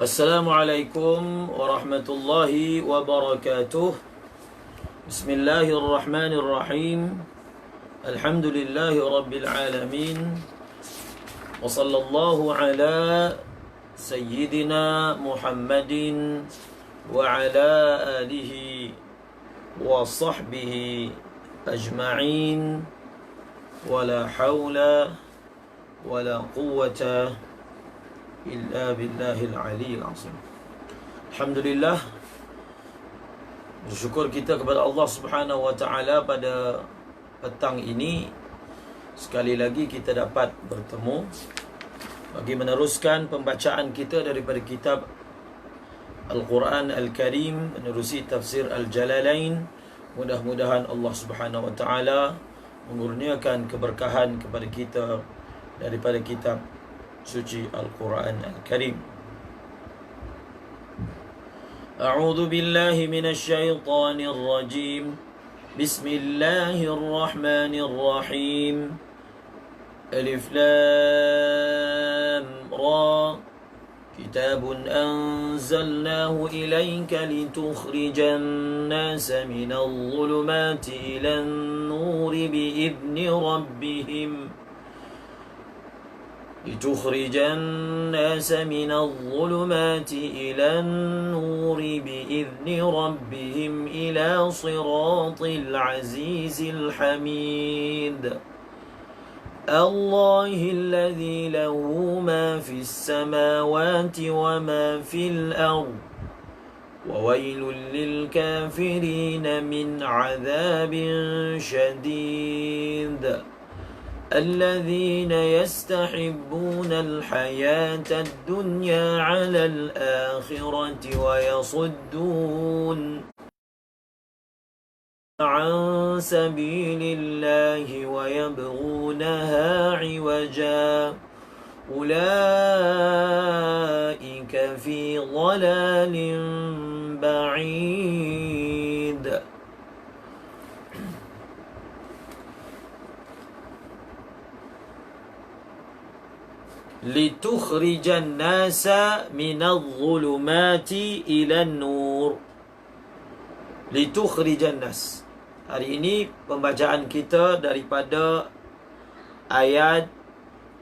Assalamualaikum warahmatullahi wabarakatuh. Bismillahirrahmanirrahim. Alhamdulillahi rabbil alamin. Wa sallallahu ala sayyidina Muhammadin wa ala alihi wa sahbihi ajma'in. Wa la hawla wa la quwwata illa billahil aliyyil azim. Alhamdulillah, bersyukur kita kepada Allah Subhanahu wa taala pada petang ini sekali lagi kita dapat bertemu bagi meneruskan pembacaan kita daripada kitab Al-Quran Al-Karim, menerusi tafsir Al-Jalalain. Mudah-mudahan Allah Subhanahu wa taala mengurniakan keberkahan kepada kita daripada kitab suci Al-Quran Al-Karim. A'udzu billahi minasy syaithanir rajim. Bismillahirrahmanirrahim. Alif Lam Ra. Kitabun anzalnahu ilayka litukhrijan nasa minadh dhulumati ilan nuri bi'izni rabbihim لتخرج الناس من الظلمات إلى النور بإذن ربهم إلى صراط العزيز الحميد الله الذي له ما في السماوات وما في الأرض وويل للكافرين من عذاب شديد الذين يستحبون الحياة الدنيا على الآخرة ويصدون عن سبيل الله ويبغونها عوجا أولئك في ضلال بعيد. Litukhrijan nasa minadh dhulumati ilan nur. Litukhrijan nas. Hari ini pembacaan kita daripada ayat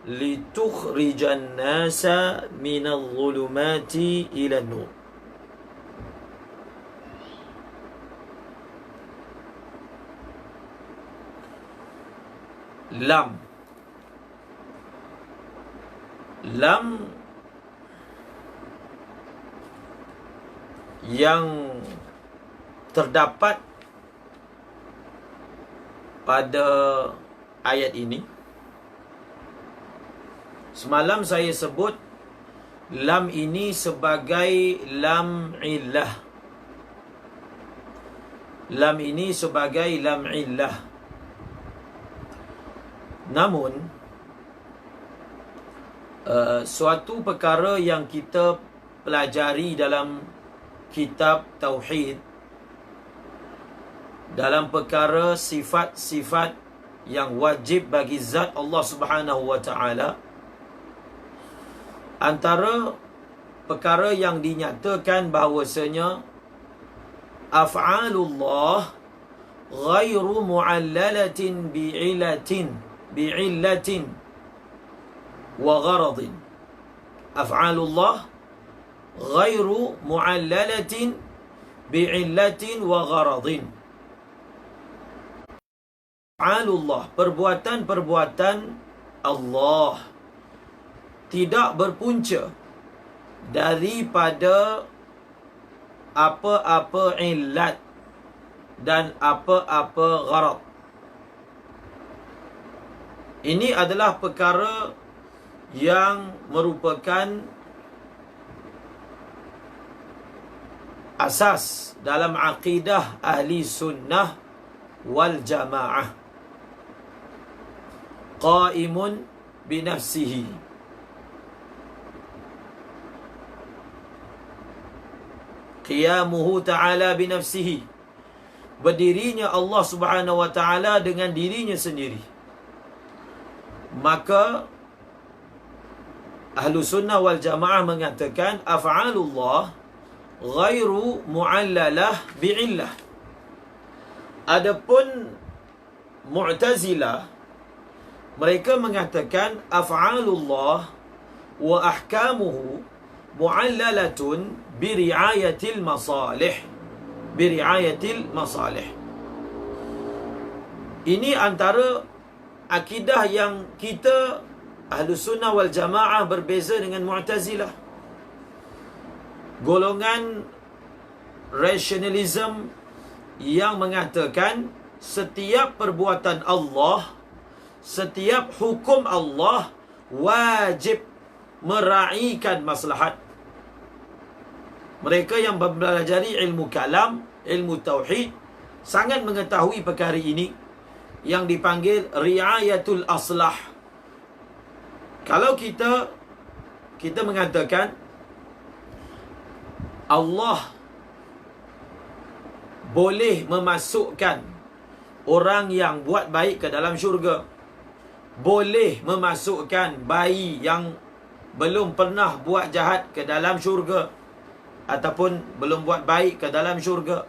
litukhrijan nasa minadh dhulumati ilan nur. Lam yang terdapat pada ayat ini, semalam saya sebut lam ini sebagai lam illah. Lam ini sebagai lam illah. Namun suatu perkara yang kita pelajari dalam kitab Tauhid, dalam perkara sifat-sifat yang wajib bagi zat Allah Subhanahu wa ta'ala, antara perkara yang dinyatakan bahawasanya af'alullah ghairu mu'allalatin bi'illatin wa gharadin. Af'alullah ghairu mu'allalatin bi'illatin wa gharadin. Af'alullah, perbuatan-perbuatan Allah tidak berpunca daripada apa-apa illat dan apa-apa gharad. Ini adalah perkara yang merupakan asas dalam akidah ahli sunnah wal jamaah. Qaimun binafsihi, qiyamuhu ta'ala binafsihi, berdirinya Allah Subhanahu wa ta'ala dengan dirinya sendiri. Maka ahlu sunnah wal jamaah mengatakan af'alullah ghairu mu'allalah bi'illah. Adapun Mu'tazilah, mereka mengatakan af'alullah wa ahkamuhu mu'allalatun biri'ayatil masalih. Biri'ayatil masalih. Ini antara akidah yang kita ahlu sunnah wal jamaah berbeza dengan Mu'tazilah. Golongan rationalism yang mengatakan setiap perbuatan Allah, setiap hukum Allah wajib meraihkan maslahat. Mereka yang mempelajari ilmu kalam, ilmu tauhid, sangat mengetahui perkara ini yang dipanggil riayatul aslah. Kalau kita mengatakan Allah boleh memasukkan orang yang buat baik ke dalam syurga, boleh memasukkan bayi yang belum pernah buat jahat ke dalam syurga ataupun belum buat baik ke dalam syurga,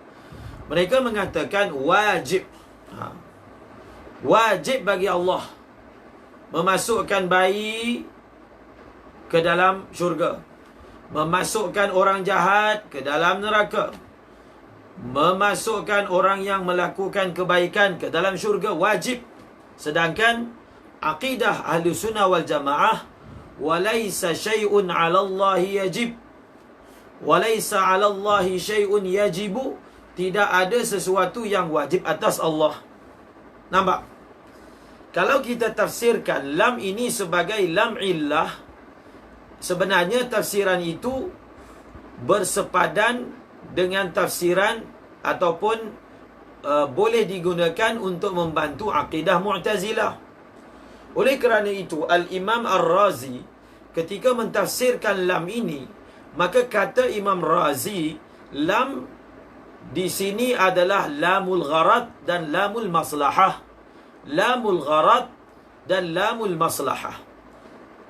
mereka mengatakan wajib wajib bagi Allah memasukkan bayi ke dalam syurga, memasukkan orang jahat ke dalam neraka, memasukkan orang yang melakukan kebaikan ke dalam syurga, wajib. Sedangkan akidah ahli sunnah wal jamaah, walaysa syai'un 'ala Allahi yajib, walaysa 'ala Allahi syai'un yajibu, tidak ada sesuatu yang wajib atas Allah. Nampak? Kalau kita tafsirkan lam ini sebagai lam illah, sebenarnya tafsiran itu bersepadan dengan tafsiran ataupun boleh digunakan untuk membantu akidah Mu'tazilah. Oleh kerana itu, Al-Imam Ar-Razi ketika mentafsirkan lam ini, maka kata Imam Razi, lam di sini adalah lamul gharad dan lamul maslahah. Lamul gharad dan lamul maslahah.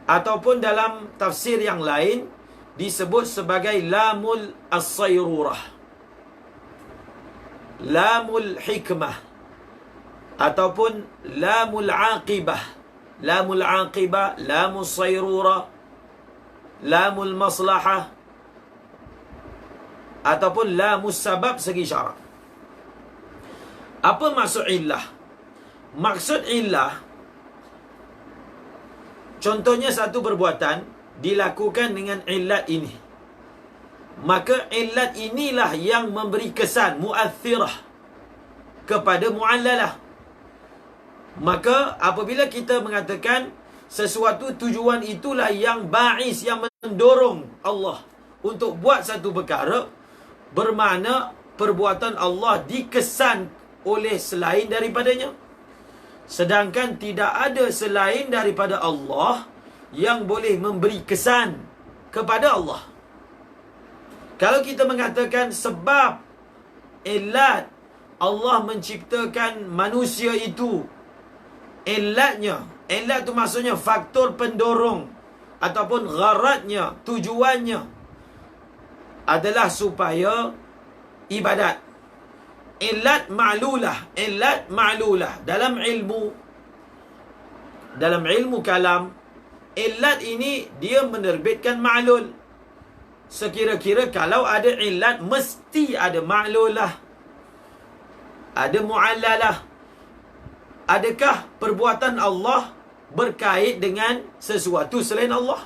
Ataupun dalam tafsir yang lain disebut sebagai lamul as-sayrurah, lamul hikmah, ataupun lamul aqibah. Lamul aqibah, lamul sayrurah, lamul maslahah, ataupun lamul sabab segi syarak. Apa maksud illah? Maksud illah, contohnya satu perbuatan dilakukan dengan illat ini, maka illat inilah yang memberi kesan mu'athirah kepada mu'allalah. Maka apabila kita mengatakan sesuatu tujuan itulah yang ba'is, yang mendorong Allah untuk buat satu perkara, bermakna perbuatan Allah dikesan oleh selain daripadanya. Sedangkan tidak ada selain daripada Allah yang boleh memberi kesan kepada Allah. Kalau kita mengatakan sebab ilat Allah menciptakan manusia itu, ilat tu maksudnya faktor pendorong ataupun gharadnya, tujuannya adalah supaya ibadat. Ilat ma'lulah dalam ilmu kalam, ilat ini dia menerbitkan ma'lul. Sekira-kira kalau ada ilat, mesti ada ma'lulah, ada mu'allalah. Adakah perbuatan Allah berkait dengan sesuatu selain Allah?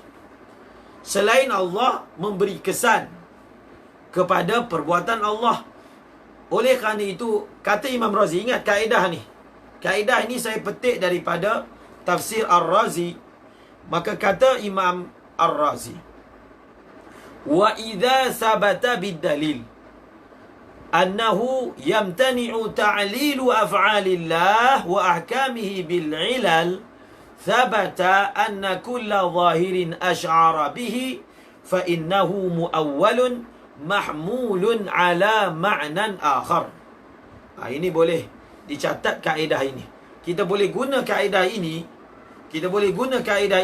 Selain Allah memberi kesan kepada perbuatan Allah. Oleh kerana itu, kata Imam Razi, ingat kaedah ni. Kaedah ini saya petik daripada tafsir Ar-Razi. Maka kata Imam Ar-Razi, wa idza sabata bid-dalil annahu yamtani'u ta'lilu af'alillah wa ahkamihi bil-'ilal, thabata anna kulla zahirin ash'ara bihi fa innahu mu'awwalun mahmulun ala ma'nan akhar. Ini boleh dicatat kaedah ini. Kita boleh guna kaedah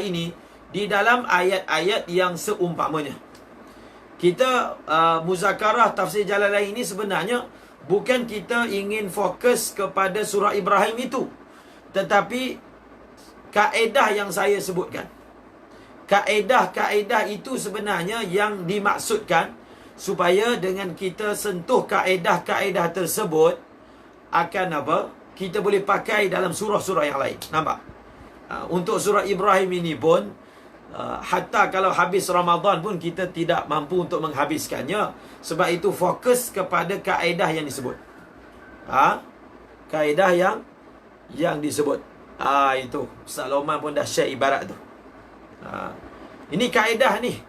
ini di dalam ayat-ayat yang seumpamanya. Kita muzakarah tafsir Jalalain ini sebenarnya bukan kita ingin fokus kepada surah Ibrahim itu, tetapi kaedah yang saya sebutkan. Kaedah-kaedah itu sebenarnya yang dimaksudkan supaya dengan kita sentuh kaedah-kaedah tersebut akan apa? Kita boleh pakai dalam surah-surah yang lain. Nampak? Untuk surah Ibrahim ini pun, hatta kalau habis Ramadan pun kita tidak mampu untuk menghabiskannya. Sebab itu fokus kepada kaedah yang disebut. Kaedah yang disebut. Itu Ustaz Loman pun dah share ibarat tu. Ini kaedah ni.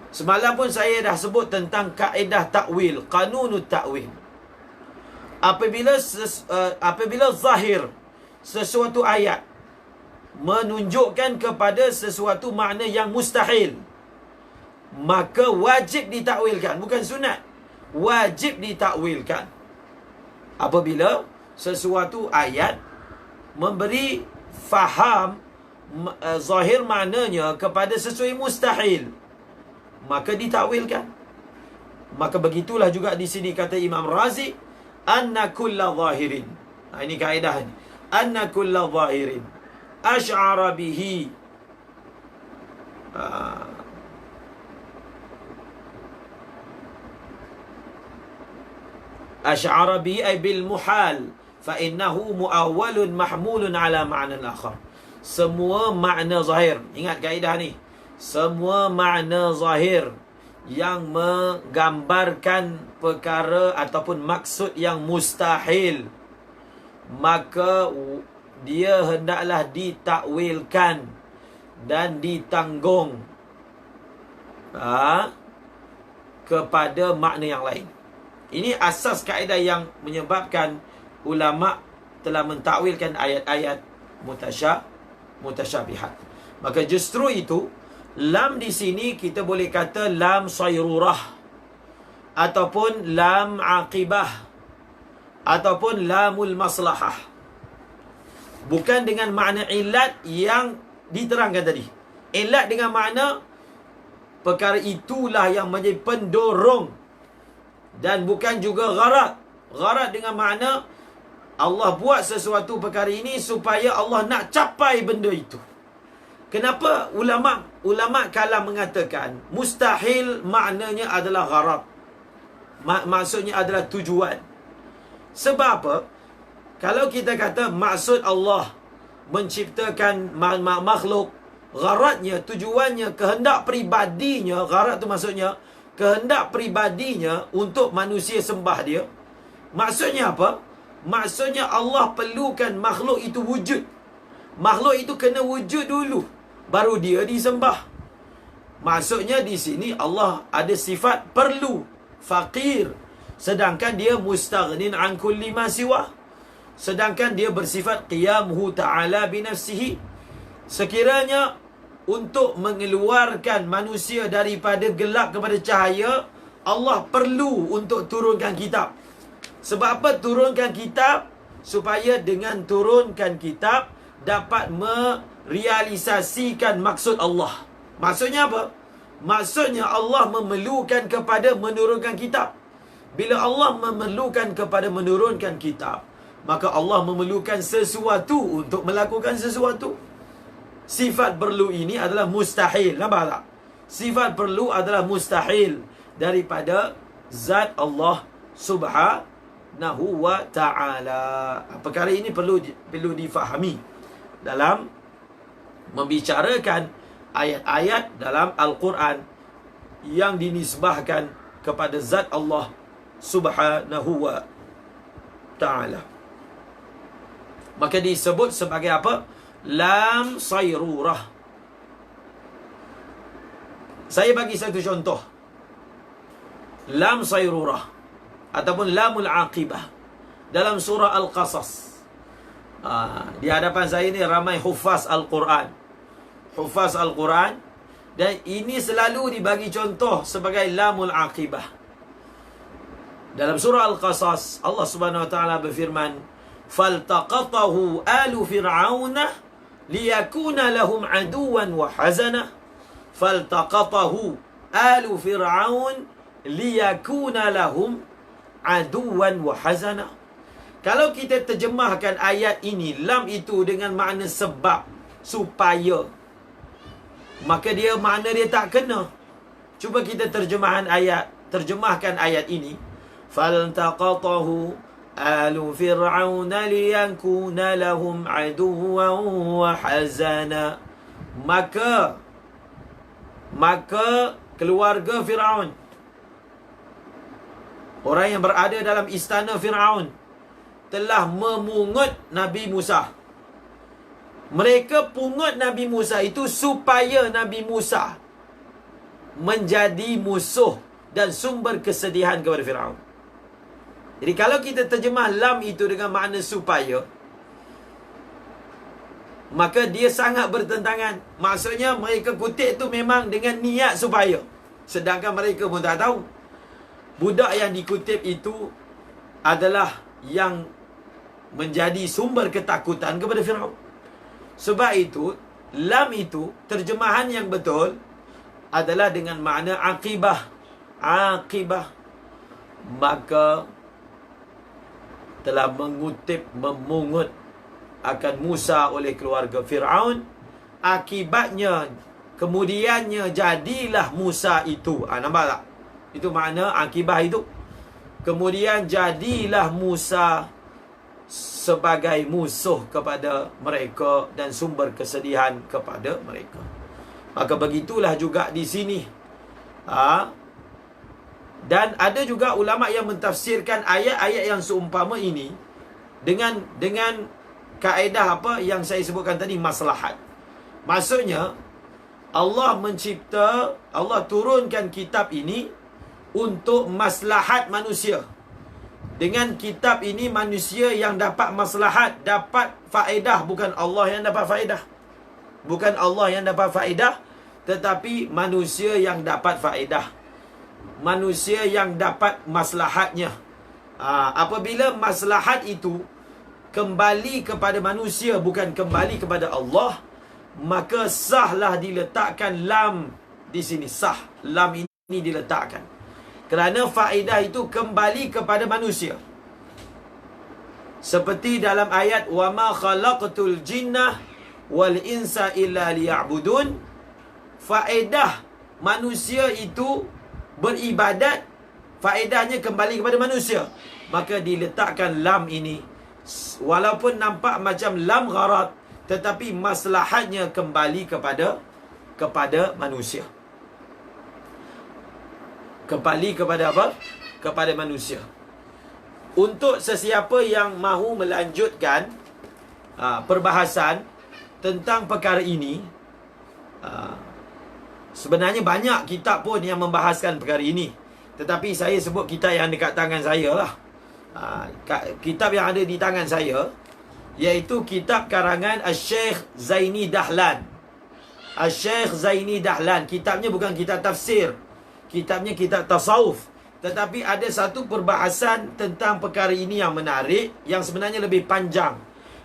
Semalam pun saya dah sebut tentang kaedah takwil, qanunut takwil. Apabila zahir sesuatu ayat menunjukkan kepada sesuatu makna yang mustahil, maka wajib ditakwilkan, bukan sunat. Wajib ditakwilkan. Apabila sesuatu ayat memberi faham zahir maknanya kepada sesuatu yang mustahil, maka ditakwilkan. Maka begitulah juga di sini kata Imam Razi, anna kulla zahirin. Ini kaedah ni. Anna kulla zahirin ash'ara bihi ash'ara bihi ay bil muhal fa innahu muawwalun mahmulun ala ma'nan akhar. Semua makna zahir, ingat kaedah ni, semua makna zahir yang menggambarkan perkara ataupun maksud yang mustahil, maka dia hendaklah ditakwilkan dan ditanggung kepada makna yang lain. Ini asas kaedah yang menyebabkan ulama telah mentakwilkan ayat-ayat mutasyabihat. Maka justru itu, lam di sini kita boleh kata lam sayrurah, ataupun lam aqibah, ataupun lamul maslahah. Bukan dengan makna ilat yang diterangkan tadi. Ilat dengan makna perkara itulah yang menjadi pendorong, dan bukan juga gharad. Gharad dengan makna Allah buat sesuatu perkara ini supaya Allah nak capai benda itu. Kenapa ulama kalam mengatakan mustahil maknanya adalah gharad, maksudnya adalah tujuan. Sebab apa? Kalau kita kata maksud Allah menciptakan makhluk, gharadnya, tujuannya, kehendak peribadinya, gharad tu maksudnya kehendak peribadinya untuk manusia sembah dia. Maksudnya apa? Maksudnya Allah perlukan makhluk itu wujud. Makhluk itu kena wujud dulu, baru dia disembah. Maksudnya di sini Allah ada sifat perlu, faqir, sedangkan dia mustaghnin an kulli ma siwa. Sedangkan dia bersifat qiyamuhu ta'ala binafsihi. Sekiranya untuk mengeluarkan manusia daripada gelap kepada cahaya, Allah perlu untuk turunkan kitab. Sebab apa turunkan kitab? Supaya dengan turunkan kitab dapat merealisasikan maksud Allah. Maksudnya apa? Maksudnya Allah memerlukan kepada menurunkan kitab. Bila Allah memerlukan kepada menurunkan kitab, maka Allah memerlukan sesuatu untuk melakukan sesuatu. Sifat perlu ini adalah mustahil. Nampak tak? Sifat perlu adalah mustahil daripada zat Allah Subhanahu wa ta'ala. Perkara ini perlu difahami dalam membicarakan ayat-ayat dalam Al-Quran yang dinisbahkan kepada zat Allah Subhanahu wa ta'ala. Maka disebut sebagai apa? Lam sayrurah. Saya bagi satu contoh. Lam sayrurah ataupun lamul aqibah dalam surah Al-Qasas. Di hadapan saya ni ramai hufaz Al-Quran. Hufaz Al-Quran. Dan ini selalu dibagi contoh sebagai lamul aqibah. Dalam surah Al-Qasas, Allah Subhanahu wa ta'ala berfirman, "Faltaqatahu alu fir'auna liyakuna lahum aduwan wa hazana." Faltaqatahu alu fir'aun liyakuna lahum aduwan wa hazana. Kalau kita terjemahkan ayat ini, lam itu dengan makna sebab, supaya, maka dia makna dia tak kena. Cuba kita terjemahkan ayat ini. Faltaqatahu alu fir'auna liyakuna lahum aduwan wa hazana. Maka keluarga Fir'aun, orang yang berada dalam istana Fir'aun, telah memungut Nabi Musa. Mereka pungut Nabi Musa itu supaya Nabi Musa menjadi musuh dan sumber kesedihan kepada Fir'aun. Jadi kalau kita terjemah lam itu dengan makna supaya, maka dia sangat bertentangan. Maksudnya mereka kutip tu memang dengan niat supaya, sedangkan mereka pun tak tahu budak yang dikutip itu adalah yang menjadi sumber ketakutan kepada Firaun. Sebab itu, lam itu terjemahan yang betul adalah dengan makna akibah. Akibah. Maka telah memungut akan Musa oleh keluarga Fir'aun. Akibatnya, kemudiannya jadilah Musa itu. Nampak tak? Itu makna akibah itu. Kemudian jadilah Musa sebagai musuh kepada mereka dan sumber kesedihan kepada mereka. Maka begitulah juga di sini. Dan ada juga ulama yang mentafsirkan ayat-ayat yang seumpama ini dengan kaedah apa yang saya sebutkan tadi, maslahat. Maksudnya Allah turunkan kitab ini untuk maslahat manusia. Dengan kitab ini manusia yang dapat maslahat, dapat faedah, bukan Allah yang dapat faedah. Bukan Allah yang dapat faedah, tetapi manusia yang dapat faedah. Manusia yang dapat maslahatnya. Apabila maslahat itu kembali kepada manusia, bukan kembali kepada Allah, maka sahlah diletakkan lam di sini. Sah lam ini diletakkan, kerana faedah itu kembali kepada manusia. Seperti dalam ayat, "Wa ma khalaqtul jinnah wal insa illa liya'budun." Faedah manusia itu beribadat, faedahnya kembali kepada manusia. Maka diletakkan lam ini. Walaupun nampak macam lam gharat, tetapi maslahatnya kembali kepada manusia. Kembali kepada apa? Kepada manusia. Untuk sesiapa yang mahu melanjutkan perbahasan tentang perkara ini, sebenarnya banyak kitab pun yang membahaskan perkara ini, tetapi saya sebut kitab yang dekat tangan saya lah. Kitab yang ada di tangan saya iaitu kitab karangan Al-Syekh Zaini Dahlan. Al-Syekh Zaini Dahlan. Kitabnya bukan kitab tafsir. Kitabnya kitab tasawuf. Tetapi ada satu perbahasan tentang perkara ini yang menarik, yang sebenarnya lebih panjang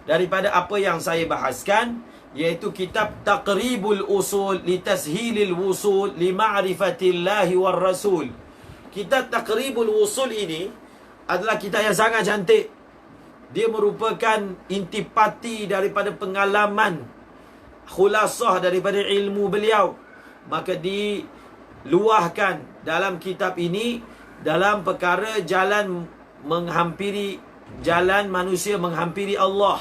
daripada apa yang saya bahaskan, iaitu kitab Taqribul Usul li Tashilil Wusul li Ma'rifatillahi war Rasul. Kitab Taqribul Usul ini adalah kitab yang sangat cantik. Dia merupakan intipati daripada pengalaman, khulasah daripada ilmu beliau. Maka diluahkan dalam kitab ini dalam perkara jalan manusia menghampiri Allah.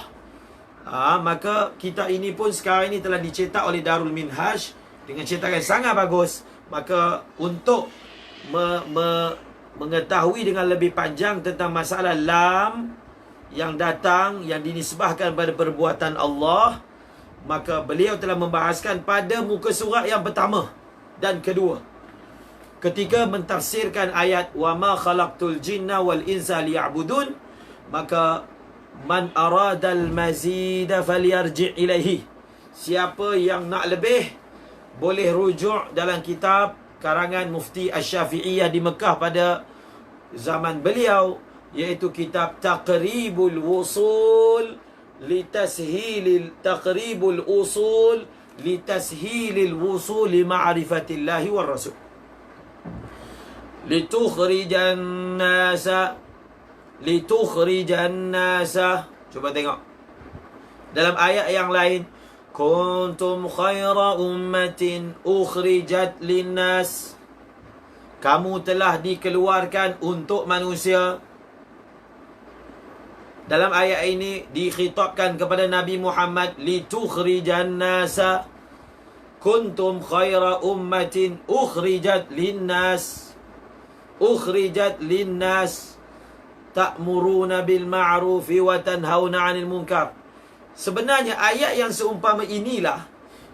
Maka kitab ini pun sekarang ini telah dicetak oleh Darul Minhaj dengan cetakan sangat bagus. Maka untuk mengetahui dengan lebih panjang tentang masalah lam yang datang, yang dinisbahkan pada perbuatan Allah, maka beliau telah membahaskan pada muka surat yang pertama dan kedua, ketika mentafsirkan ayat wa ma khalaqtul jinna wal insa liya'budun, maka man aradal mazida falyarji' ilaihi. Siapa yang nak lebih boleh rujuk dalam kitab karangan Mufti Asy-Syafi'iyah di Mekah pada zaman beliau, iaitu kitab Taqribul Usul li Tashilil Wusul li Ma'rifatillahi war Rasul. Litukhrijan nasa. Cuba tengok dalam ayat yang lain, kuntum khaira ummatin ukhrijat linnas. Kamu telah dikeluarkan untuk manusia. Dalam ayat ini dikhitabkan kepada Nabi Muhammad, litukhrijan nasa. Kuntum khaira ummatin ukhrijat linnas. Ukhrijat linnas ta'muruna bil ma'rufi wa tanhauna 'anil munkar. Sebenarnya ayat yang seumpama inilah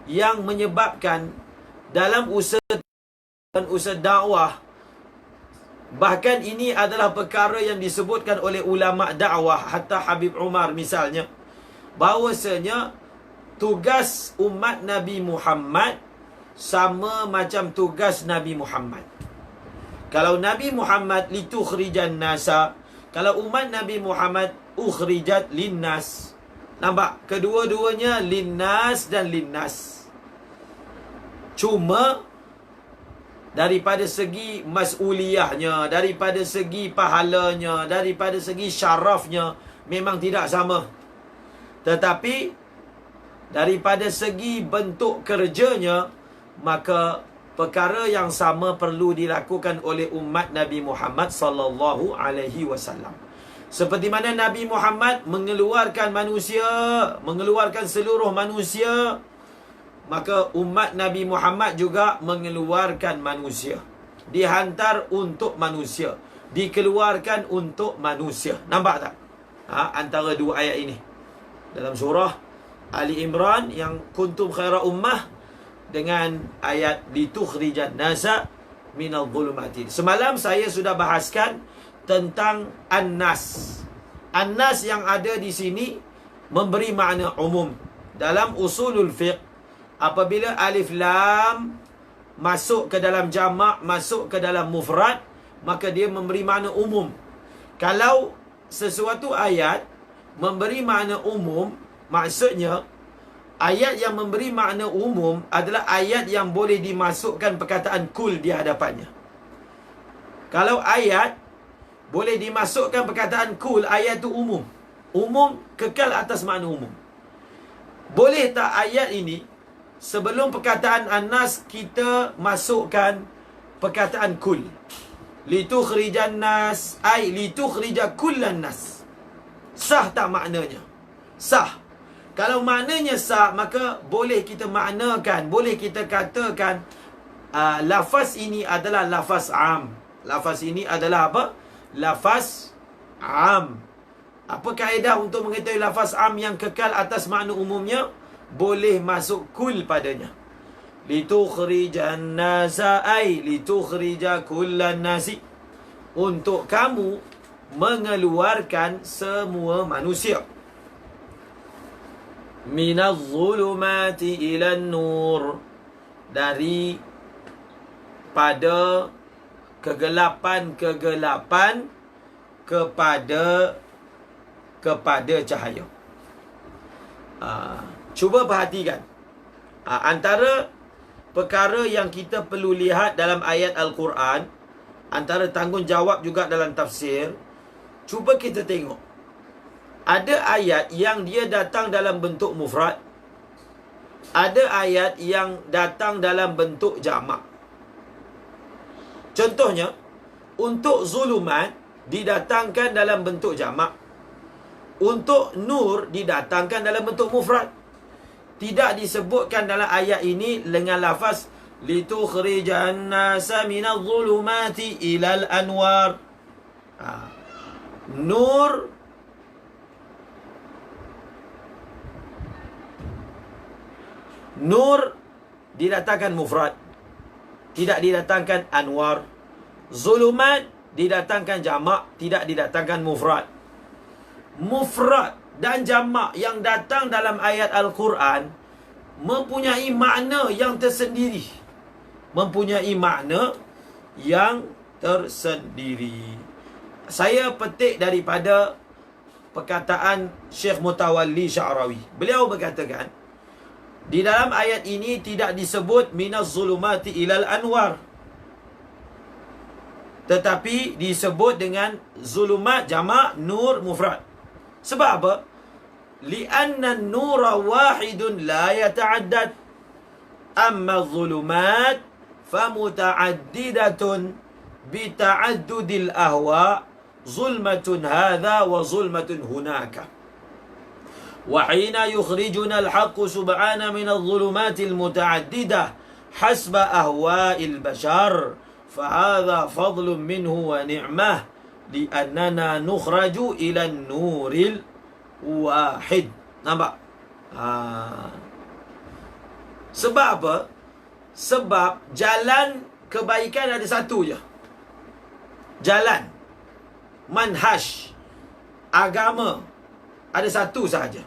yang menyebabkan dalam usaha dakwah, bahkan ini adalah perkara yang disebutkan oleh ulama dakwah, hatta Habib Umar misalnya, bahawasanya tugas umat Nabi Muhammad sama macam tugas Nabi Muhammad. Kalau Nabi Muhammad litukhrijan nasa, kalau umat Nabi Muhammad ukhrijat linnas. Nampak? Kedua-duanya linnas dan linnas. Cuma daripada segi mas'uliyahnya, daripada segi pahalanya, daripada segi syarafnya memang tidak sama. Tetapi daripada segi bentuk kerjanya, maka perkara yang sama perlu dilakukan oleh umat Nabi Muhammad sallallahu alaihi wasallam. Seperti mana Nabi Muhammad mengeluarkan manusia, mengeluarkan seluruh manusia, maka umat Nabi Muhammad juga mengeluarkan manusia. Dihantar untuk manusia, dikeluarkan untuk manusia. Nampak tak? Antara dua ayat ini. Dalam surah Ali Imran yang kuntum khaira ummah, dengan ayat litukhrijan nasa minal dhulumati. Semalam saya sudah bahaskan tentang An-Nas. An-Nas yang ada di sini memberi makna umum. Dalam usulul fiqh, apabila alif lam masuk ke dalam jamak, masuk ke dalam mufrad, maka dia memberi makna umum. Kalau sesuatu ayat memberi makna umum, maksudnya ayat yang memberi makna umum adalah ayat yang boleh dimasukkan perkataan kul di hadapannya. Kalau ayat boleh dimasukkan perkataan kul, ayat itu umum. Umum kekal atas makna umum. Boleh tak ayat ini sebelum perkataan An-Nas kita masukkan perkataan kul? Litukhrijan nas, ay litukhrija kullan nas. Sah tak maknanya? Sah. Kalau maknanya sah, maka boleh kita maknakan, boleh kita katakan lafaz ini adalah lafaz am. Lafaz ini adalah apa? Lafaz am. Apa kaedah untuk mengetahui lafaz am yang kekal atas makna umumnya? Boleh masuk kul padanya. Litukhrijan nasa, ay litukhrija kullan nasi. Untuk kamu mengeluarkan semua manusia. minaz zulumati ilan nur, dari pada kegelapan-kegelapan kepada cahaya. Cuba perhatikan. Antara perkara yang kita perlu lihat dalam ayat Al-Quran, antara tanggungjawab juga dalam tafsir, cuba kita tengok. Ada ayat yang dia datang dalam bentuk mufrad, ada ayat yang datang dalam bentuk jamak. Contohnya, untuk zulumat didatangkan dalam bentuk jamak, untuk nur didatangkan dalam bentuk mufrad. Tidak disebutkan dalam ayat ini dengan lafaz litukhrijan nasa minadh zulumati ilal anwar. Nur didatangkan mufrad, tidak didatangkan anwar. Zulumat didatangkan jamak, tidak didatangkan mufrad. Mufrad dan jamak yang datang dalam ayat Al-Quran mempunyai makna yang tersendiri. Saya petik daripada perkataan Syekh Mutawalli Sya'rawi. Beliau berkatakan, di dalam ayat ini tidak disebut minaz zulumati ilal anwar, tetapi disebut dengan zulumat jamak, nur mufrad. Sebab apa? Li'anna an-nura wahidun la yata'addad, amma zulumat famuta'addidatun bita'addudil ahwa, zulmatun hadha wa zulmatun hunaka. وحين يخرجنا الحق سبحانه من الظلمات المتعددة حسب أهواء البشر فهذا فضل منه ونعمة لأننا نخرج إلى النور الواحد. Nampak? Sebab apa? Sebab jalan kebaikan ada satu je. Jalan manhaj agama ada satu sahaja.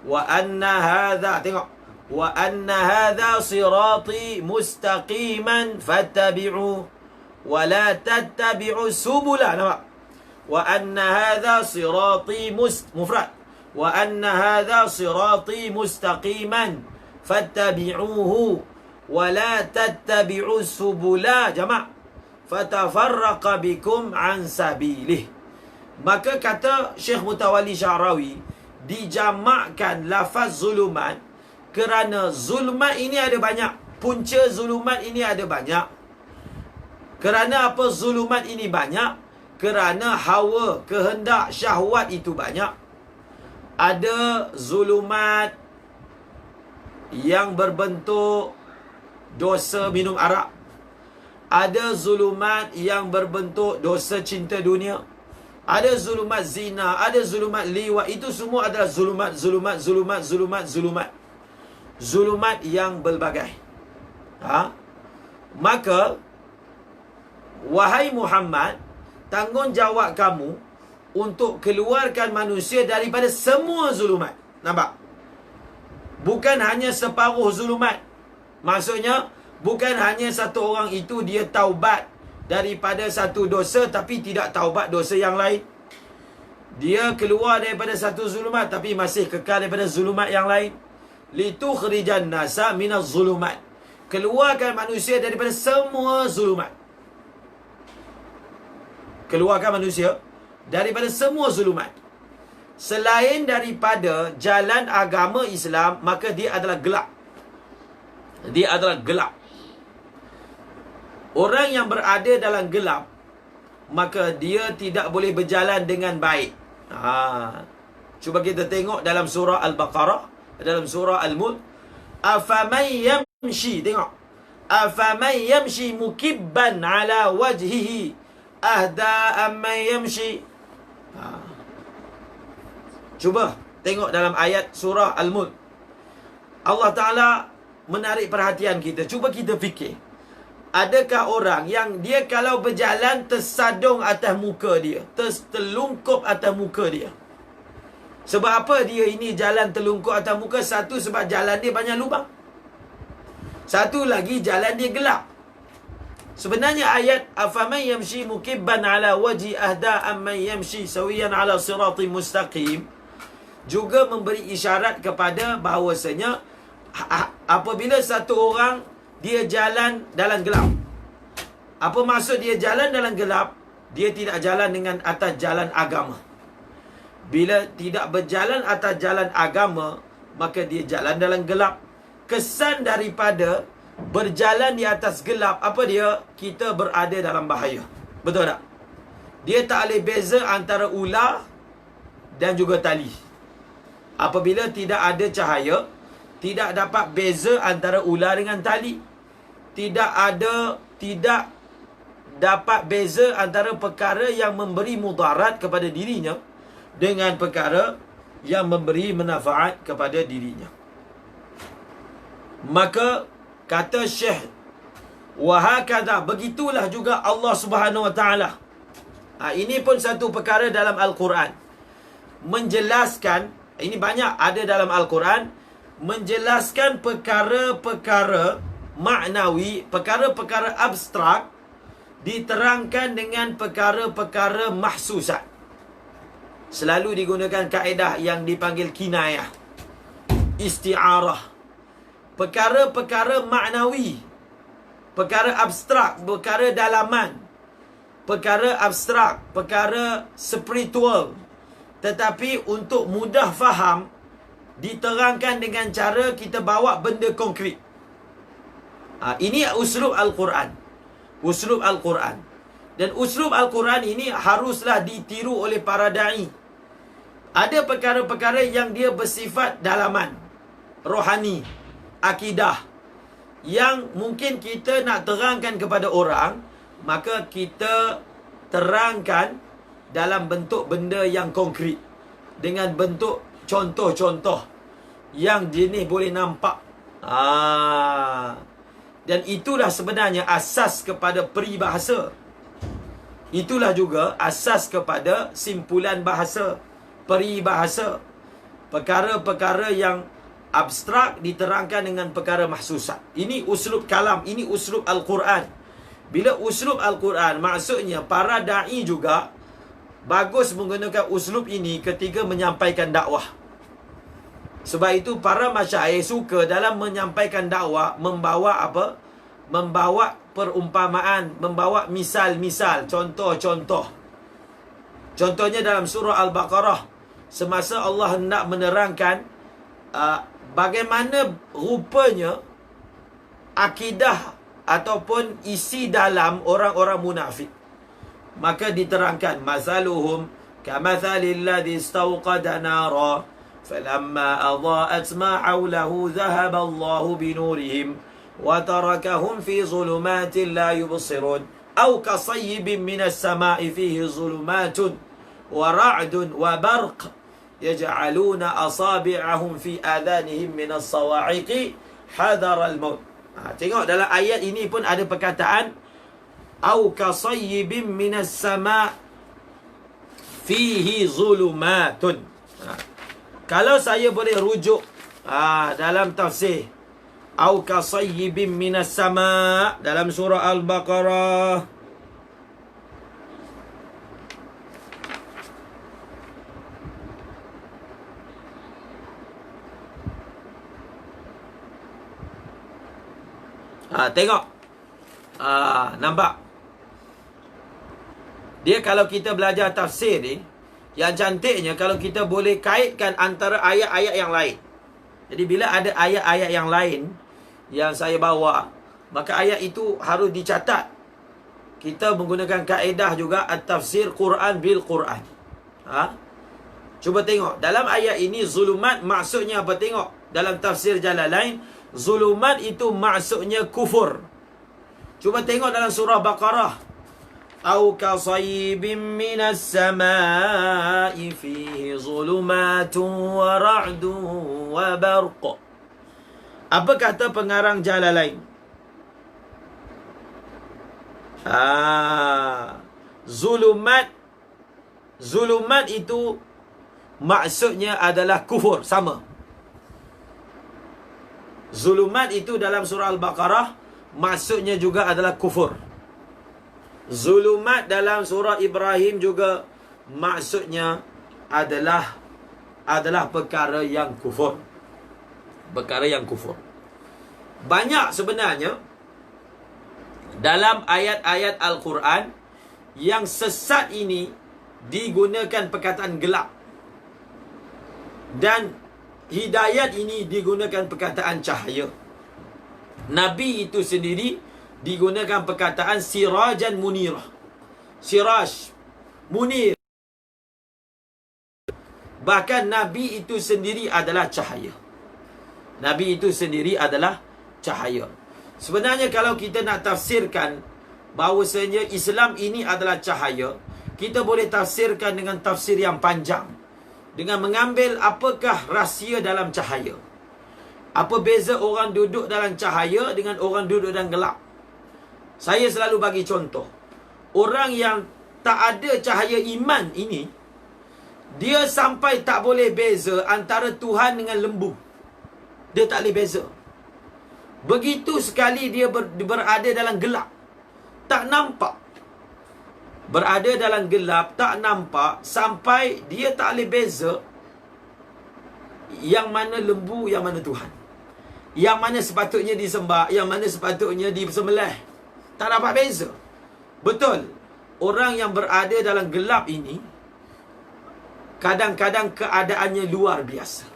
Wa anna hadha, tengok, wa anna hadha sirati mustaqiman fattabi'u wa la tattabi'u subula. Nampak? Wa anna hadha sirati mufrad, wa anna hadha sirati mustaqiman fattabi'uhu wa la tattabi'u subula, jamak, fatafarraqa bikum an sabilih. Maka kata Syekh Mutawalli Sya'rawi, dijamakkan lafaz zulumat kerana zulumat ini ada banyak. Punca zulumat ini ada banyak. Kerana apa zulumat ini banyak? Kerana hawa, kehendak, syahwat itu banyak. Ada zulumat yang berbentuk dosa minum arak. Ada zulumat yang berbentuk dosa cinta dunia. Ada zulumat zina, ada zulumat liwat. Itu semua adalah zulumat. Zulumat yang berbagai. Maka, wahai Muhammad, tanggungjawab kamu untuk keluarkan manusia daripada semua zulumat. Nampak? Bukan hanya separuh zulumat. Maksudnya, bukan hanya satu orang itu dia taubat daripada satu dosa tapi tidak taubat dosa yang lain. Dia keluar daripada satu zulumat tapi masih kekal daripada zulumat yang lain. Litukhrijan nasa minaz zulumat. Keluarkan manusia daripada semua zulumat. Keluarkan manusia daripada semua zulumat. Selain daripada jalan agama Islam, maka dia adalah gelap. Dia adalah gelap. Orang yang berada dalam gelap, maka dia tidak boleh berjalan dengan baik. Cuba kita tengok dalam surah Al-Baqarah, dalam surah Al-Mulk. Afaman yamshi, tengok. Afaman yamshi mukibban ala wajhihi ahda amman yamshi. Cuba tengok dalam ayat surah Al-Mulk. Allah Ta'ala menarik perhatian kita. Cuba kita fikir. Adakah orang yang dia kalau berjalan tersadung atas muka dia, terlungkup atas muka dia? Sebab apa dia ini jalan telungkup atas muka? Satu, sebab jalan dia banyak lubang. Satu lagi, jalan dia gelap. Sebenarnya ayat afaman yamshi mukibban ala wajhi ahda amman yamshi sawiyan ala siratim mustaqim juga memberi isyarat kepada bahawasanya apabila satu orang dia jalan dalam gelap. Apa maksud dia jalan dalam gelap? Dia tidak jalan dengan atas jalan agama. Bila tidak berjalan atas jalan agama, maka dia jalan dalam gelap. Kesan daripada berjalan di atas gelap, apa dia? Kita berada dalam bahaya. Betul tak? Dia tak boleh beza antara ular dan juga tali. Apabila tidak ada cahaya, tidak dapat beza antara ular dengan tali. Tidak dapat beza antara perkara yang memberi mudarat kepada dirinya dengan perkara yang memberi manfaat kepada dirinya. Maka kata Syekh, wahakadha, begitulah juga Allah Subhanahu Wa Taala. Ini pun satu perkara dalam Al-Quran menjelaskan. Ini banyak ada dalam Al-Quran menjelaskan perkara-perkara maknawi, perkara-perkara abstrak diterangkan dengan perkara-perkara mahsusat. Selalu digunakan kaedah yang dipanggil kinayah, isti'arah. Perkara-perkara maknawi, perkara abstrak, perkara dalaman, perkara abstrak, perkara spiritual, tetapi untuk mudah faham diterangkan dengan cara kita bawa benda konkret. Ini uslub Al-Quran. Uslub Al-Quran. Dan uslub Al-Quran ini haruslah ditiru oleh para da'i. Ada perkara-perkara yang dia bersifat dalaman, rohani, akidah, yang mungkin kita nak terangkan kepada orang, maka kita terangkan dalam bentuk benda yang konkret, dengan bentuk contoh-contoh yang jenis boleh nampak. Dan itulah sebenarnya asas kepada peribahasa. Itulah juga asas kepada simpulan bahasa, peribahasa. Perkara-perkara yang abstrak diterangkan dengan perkara mahsusat. Ini uslub kalam, ini uslub Al-Quran. Bila uslub Al-Quran, maksudnya para da'i juga bagus menggunakan uslub ini ketika menyampaikan dakwah. Sebab itu para masyayikh suka dalam menyampaikan dakwah membawa apa? Membawa perumpamaan, membawa misal-misal, contoh-contoh. Contohnya dalam surah Al-Baqarah, semasa Allah hendak menerangkan bagaimana rupanya akidah ataupun isi dalam orang-orang munafik, maka diterangkan masaluhum kamathalil ladzi istawqada nara falamma adha'at ma hawlahu dhahaba Allahu binurihim wa tarakahum fi zulumatin la yubsirun aw kasayyibin minas sama'i fihi zulumatun wa ra'dun wa barq yaj'aluna asabi'ahum fi adhanihim minas sawa'iqi hadara al-maut. Tengok dalam ayat ini pun ada perkataan au kasayyibin minas sama' fihi zulumatun. Kalau saya boleh rujuk dalam tafsir au kasayyibin minas sama' dalam surah Al-Baqarah, tengok. Nampak? Dia kalau kita belajar tafsir ni, yang cantiknya kalau kita boleh kaitkan antara ayat-ayat yang lain. Jadi bila ada ayat-ayat yang lain yang saya bawa, maka ayat itu harus dicatat. Kita menggunakan kaedah juga at-tafsir Quran bil Quran. Cuba tengok. Dalam ayat ini zulumat maksudnya apa? Tengok. Dalam tafsir Jalalain, zulumat itu maksudnya kufur. Cuba tengok dalam surah Baqarah. Au kasayyibin minas sama'i fihi zulumatun wa ra'dun wa barq. Apa kata pengarang Jalalain? Zulumat itu maksudnya adalah kufur. Sama. Zulumat itu dalam surah Al-Baqarah maksudnya juga adalah kufur. Zulumat dalam surah Ibrahim juga maksudnya adalah perkara yang kufur. Perkara yang kufur. Banyak sebenarnya dalam ayat-ayat Al-Quran yang sesat ini digunakan perkataan gelap, dan hidayat ini digunakan perkataan cahaya. Nabi itu sendiri digunakan perkataan sirajan munirah. Siraj, munir. Bahkan Nabi itu sendiri adalah cahaya. Nabi itu sendiri adalah cahaya. Sebenarnya kalau kita nak tafsirkan bahawasanya Islam ini adalah cahaya, kita boleh tafsirkan dengan tafsir yang panjang, dengan mengambil apakah rahsia dalam cahaya. Apa beza orang duduk dalam cahaya dengan orang duduk dalam gelap. Saya selalu bagi contoh. Orang yang tak ada cahaya iman ini, dia sampai tak boleh beza antara Tuhan dengan lembu. Dia tak boleh beza. Begitu sekali dia berada dalam gelap, tak nampak. Berada dalam gelap, tak nampak, sampai dia tak boleh beza yang mana lembu, yang mana Tuhan, yang mana sepatutnya disembah, yang mana sepatutnya disembelih. Tak dapat beza. Betul, orang yang berada dalam gelap ini kadang-kadang keadaannya luar biasa.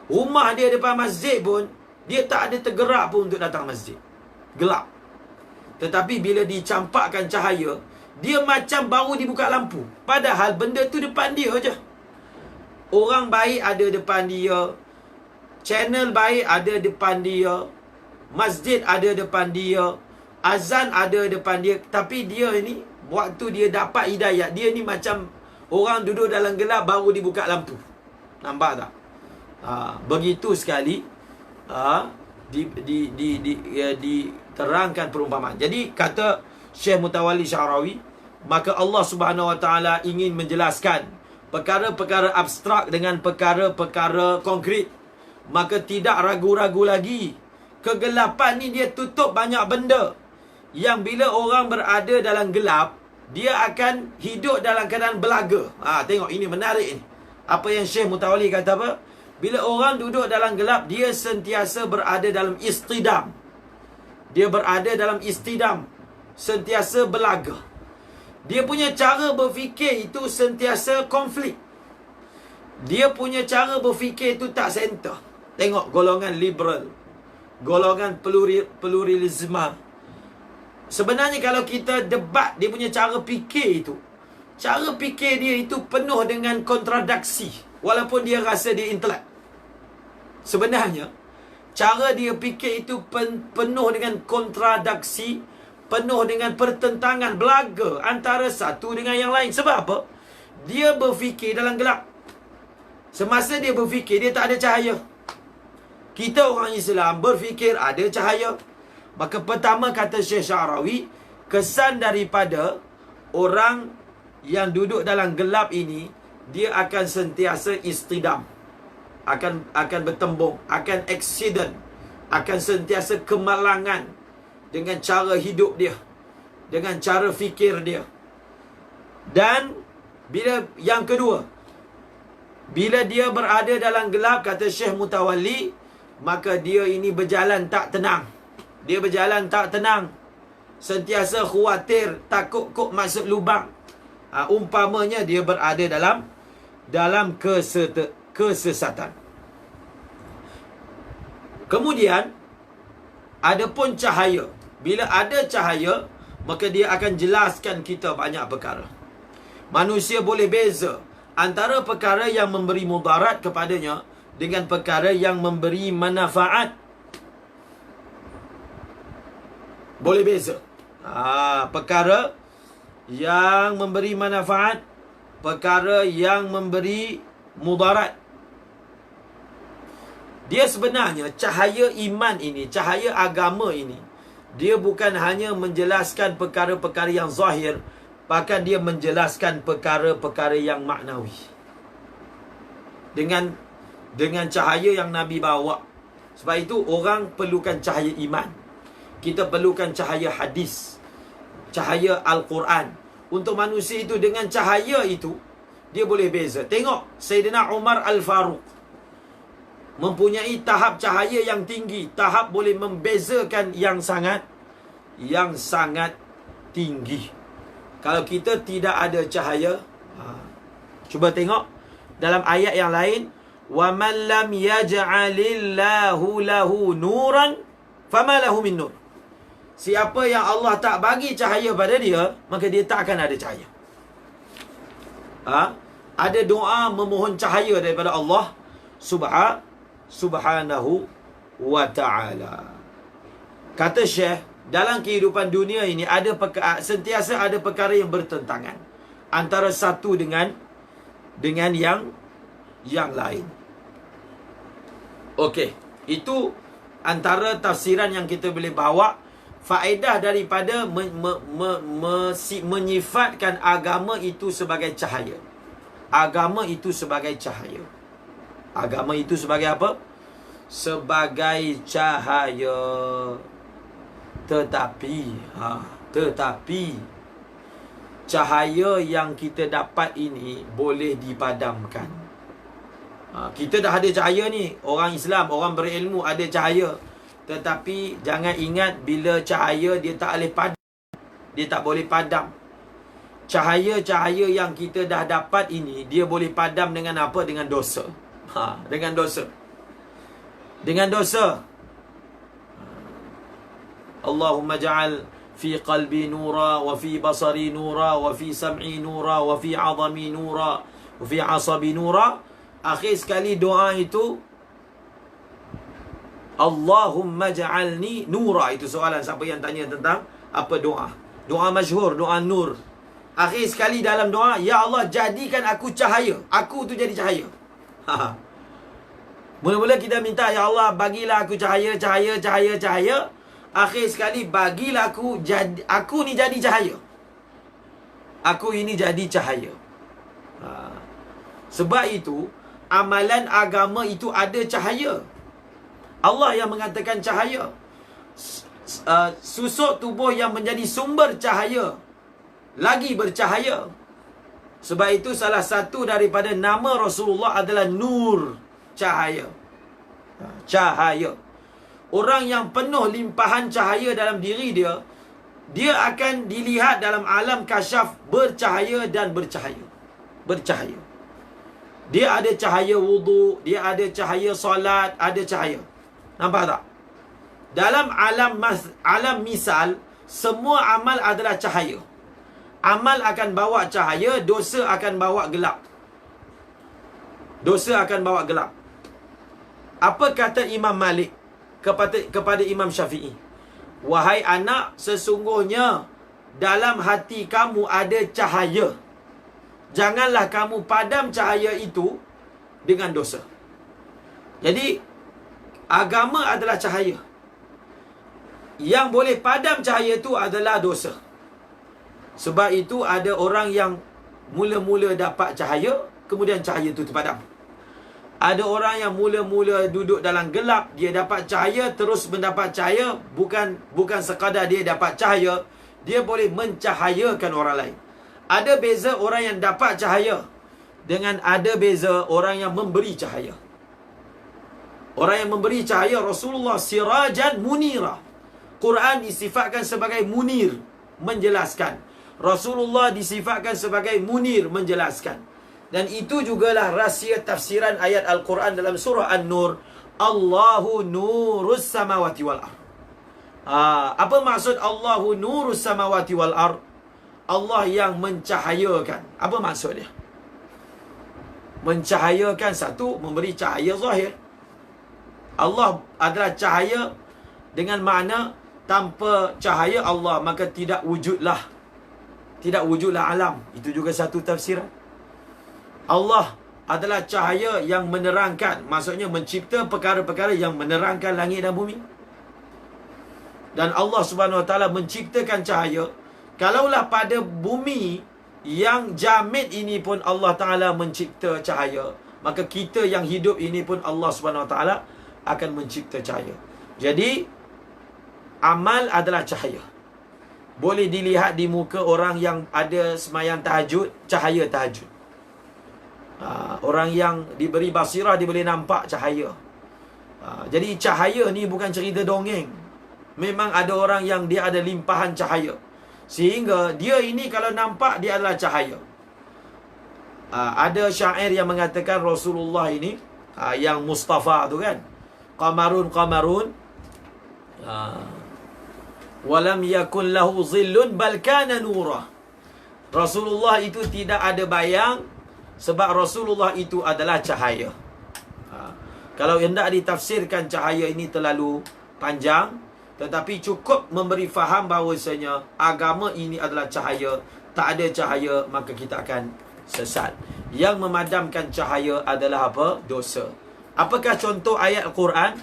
Rumah dia depan masjid pun dia tak ada tergerak pun untuk datang masjid. Gelap. Tetapi bila dicampakkan cahaya, dia macam baru dibuka lampu. Padahal benda tu depan dia je. Orang baik ada depan dia, channel baik ada depan dia, masjid ada depan dia, azan ada depan dia. Tapi dia ni, waktu dia dapat hidayat, dia ni macam orang duduk dalam gelap baru dibuka lampu. Nampak tak? Begitu sekali diterangkan perumpamaan. Jadi kata Syekh Mutawalli Sya'rawi, maka Allah Subhanahu Wa Taala ingin menjelaskan perkara-perkara abstrak dengan perkara-perkara konkret. Maka tidak ragu-ragu lagi, kegelapan ni dia tutup banyak benda, yang bila orang berada dalam gelap, dia akan hidup dalam keadaan belaga. Tengok, ini menarik ni. Apa yang Syekh Mutawalli kata apa? Bila orang duduk dalam gelap, dia sentiasa berada dalam istidam. Dia berada dalam istidam, sentiasa belaga. Dia punya cara berfikir itu sentiasa konflik. Dia punya cara berfikir itu tak center. Tengok golongan liberal, golongan pluralisme. Sebenarnya kalau kita debat dia punya cara fikir itu, cara fikir dia itu penuh dengan kontradaksi, walaupun dia rasa dia intelek. Sebenarnya cara dia fikir itu penuh dengan kontradaksi, penuh dengan pertentangan, belaga antara satu dengan yang lain. Sebab apa? Dia berfikir dalam gelap. Semasa dia berfikir, dia tak ada cahaya. Kita orang Islam berfikir ada cahaya. Maka pertama kata Syekh Sya'rawi, kesan daripada orang yang duduk dalam gelap ini, dia akan sentiasa istidam, akan bertembung, akan accident, akan sentiasa kemalangan dengan cara hidup dia, dengan cara fikir dia. Dan bila yang kedua, bila dia berada dalam gelap, kata Syekh Mutawalli, maka dia ini berjalan tak tenang. Dia berjalan tak tenang, sentiasa khawatir, takut kok masuk lubang. Umpamanya dia berada dalam kesesatan. Kemudian ada pun cahaya. Bila ada cahaya, maka dia akan jelaskan kita banyak perkara. Manusia boleh beza antara perkara yang memberi mudarat kepadanya dengan perkara yang memberi manfaat. Boleh beza. Perkara yang memberi manfaat, perkara yang memberi mudarat. Dia sebenarnya cahaya iman ini, cahaya agama ini, dia bukan hanya menjelaskan perkara-perkara yang zahir, bahkan dia menjelaskan perkara-perkara yang maknawi. dengan cahaya yang Nabi bawa. Sebab itu orang perlukan cahaya iman. Kita perlukan cahaya hadis, cahaya Al-Quran. Untuk manusia itu, dengan cahaya itu dia boleh beza. Tengok Sayyidina Umar Al-Faruq mempunyai tahap cahaya yang tinggi, tahap boleh membezakan yang sangat tinggi. Kalau kita tidak ada cahaya, cuba tengok dalam ayat yang lain, wa man lam yaj'alillahu lahu nuran fama lahu min nur. Siapa yang Allah tak bagi cahaya pada dia, maka dia tak akan ada cahaya. Ada doa memohon cahaya daripada Allah subhanahu wa ta'ala. Kata Syekh, dalam kehidupan dunia ini sentiasa ada perkara yang bertentangan antara satu dengan yang lain. Okey, itu antara tafsiran yang kita boleh bawa. Faedah daripada menyifatkan agama itu sebagai cahaya. Agama itu sebagai cahaya. Agama itu sebagai apa? Sebagai cahaya. Tetapi cahaya yang kita dapat ini boleh dipadamkan. Kita dah ada cahaya ni. Orang Islam, orang berilmu ada cahaya. Tetapi jangan ingat, bila cahaya dia tak boleh padam. Dia tak boleh padam. Cahaya-cahaya yang kita dah dapat ini, dia boleh padam dengan apa? Dengan dosa. Dengan dosa. Dengan dosa. Allahumma ja'al fi qalbi nura, wa fi basari nura, wa fi sam'i nura, wa fi 'azami nura, wa fi 'asabi nura. Akhir sekali doa itu, Allahumma ja'alni nura. Itu soalan siapa yang tanya tentang apa doa. Doa masyhur, doa nur. Akhir sekali dalam doa, ya Allah jadikan aku cahaya. Aku tu jadi cahaya. Mula-mula kita minta, ya Allah bagilah aku cahaya, cahaya, cahaya, cahaya. Akhir sekali bagilah aku ni jadi cahaya. Aku ini jadi cahaya. Sebab itu amalan agama itu ada cahaya. Allah yang mengatakan cahaya. Susuk tubuh yang menjadi sumber cahaya lagi bercahaya. Sebab itu salah satu daripada nama Rasulullah adalah Nur, cahaya. Cahaya. Orang yang penuh limpahan cahaya dalam diri dia, dia akan dilihat dalam alam kasyaf bercahaya dan bercahaya. Bercahaya. Dia ada cahaya wudu, dia ada cahaya solat, ada cahaya. Nampak tak? Dalam alam misal, semua amal adalah cahaya. Amal akan bawa cahaya, dosa akan bawa gelap. Dosa akan bawa gelap. Apa kata Imam Malik kepada Imam Syafi'i? Wahai anak, sesungguhnya dalam hati kamu ada cahaya. Janganlah kamu padam cahaya itu dengan dosa. Jadi agama adalah cahaya. Yang boleh padam cahaya itu adalah dosa. Sebab itu ada orang yang mula-mula dapat cahaya, kemudian cahaya itu terpadam. Ada orang yang mula-mula duduk dalam gelap, dia dapat cahaya, terus mendapat cahaya. Bukan sekadar dia dapat cahaya, dia boleh mencahayakan orang lain. Ada beza orang yang dapat cahaya dengan ada beza orang yang memberi cahaya. Orang yang memberi cahaya, Rasulullah sirajan munira. Quran disifatkan sebagai munir, menjelaskan. Rasulullah disifatkan sebagai munir, menjelaskan. Dan itu jugalah rahsia tafsiran ayat Al-Quran dalam surah An-Nur. Allahu nurus samawati wal ard. Apa maksud Allahu nurus samawati wal ard? Allah yang mencahayakan. Apa maksud dia? Mencahayakan, satu, memberi cahaya zahir. Allah adalah cahaya dengan makna tanpa cahaya Allah maka tidak wujudlah alam. Itu juga satu tafsiran. Allah adalah cahaya yang menerangkan, maksudnya mencipta perkara-perkara yang menerangkan langit dan bumi. Dan Allah Subhanahu Wa Taala menciptakan cahaya. Kalaulah pada bumi yang jamid ini pun Allah Taala mencipta cahaya, maka kita yang hidup ini pun Allah Subhanahu Wa Taala akan mencipta cahaya. Jadi amal adalah cahaya. Boleh dilihat di muka orang yang ada semayang tahajud, cahaya tahajud. Orang yang diberi basirah, dia boleh nampak cahaya. Jadi cahaya ni bukan cerita dongeng. Memang ada orang yang dia ada limpahan cahaya, sehingga dia ini kalau nampak dia adalah cahaya. Ada syair yang mengatakan Rasulullah ini, yang Mustafa tu kan, qamarun walam yakun lahu zillun bal kana nurah. Rasulullah itu tidak ada bayang, sebab Rasulullah itu adalah cahaya. Kalau hendak ditafsirkan cahaya ini terlalu panjang, tetapi cukup memberi faham bahawasanya agama ini adalah cahaya. Tak ada cahaya maka kita akan sesat. Yang memadamkan cahaya adalah apa? Dosa. Apakah contoh ayat Al-Quran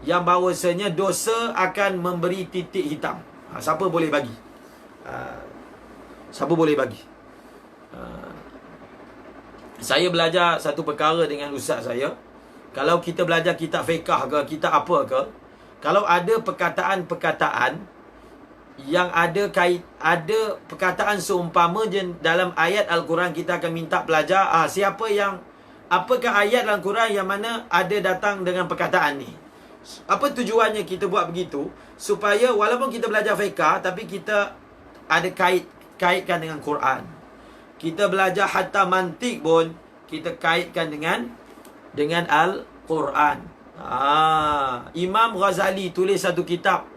yang bahawasanya dosa akan memberi titik hitam? Siapa boleh bagi? Siapa boleh bagi? Saya belajar satu perkara dengan ustaz saya. Kalau kita belajar kitab fiqh ke, kitab apa ke, kalau ada perkataan-perkataan yang ada perkataan seumpama dalam ayat Al-Quran, kita akan minta pelajar, apakah ayat Al-Quran yang mana ada datang dengan perkataan ni? Apa tujuannya kita buat begitu? Supaya walaupun kita belajar fiqh, tapi kita ada kaitkan dengan Quran. Kita belajar hatta mantik pun kita kaitkan dengan Al-Quran. Imam Ghazali tulis satu kitab,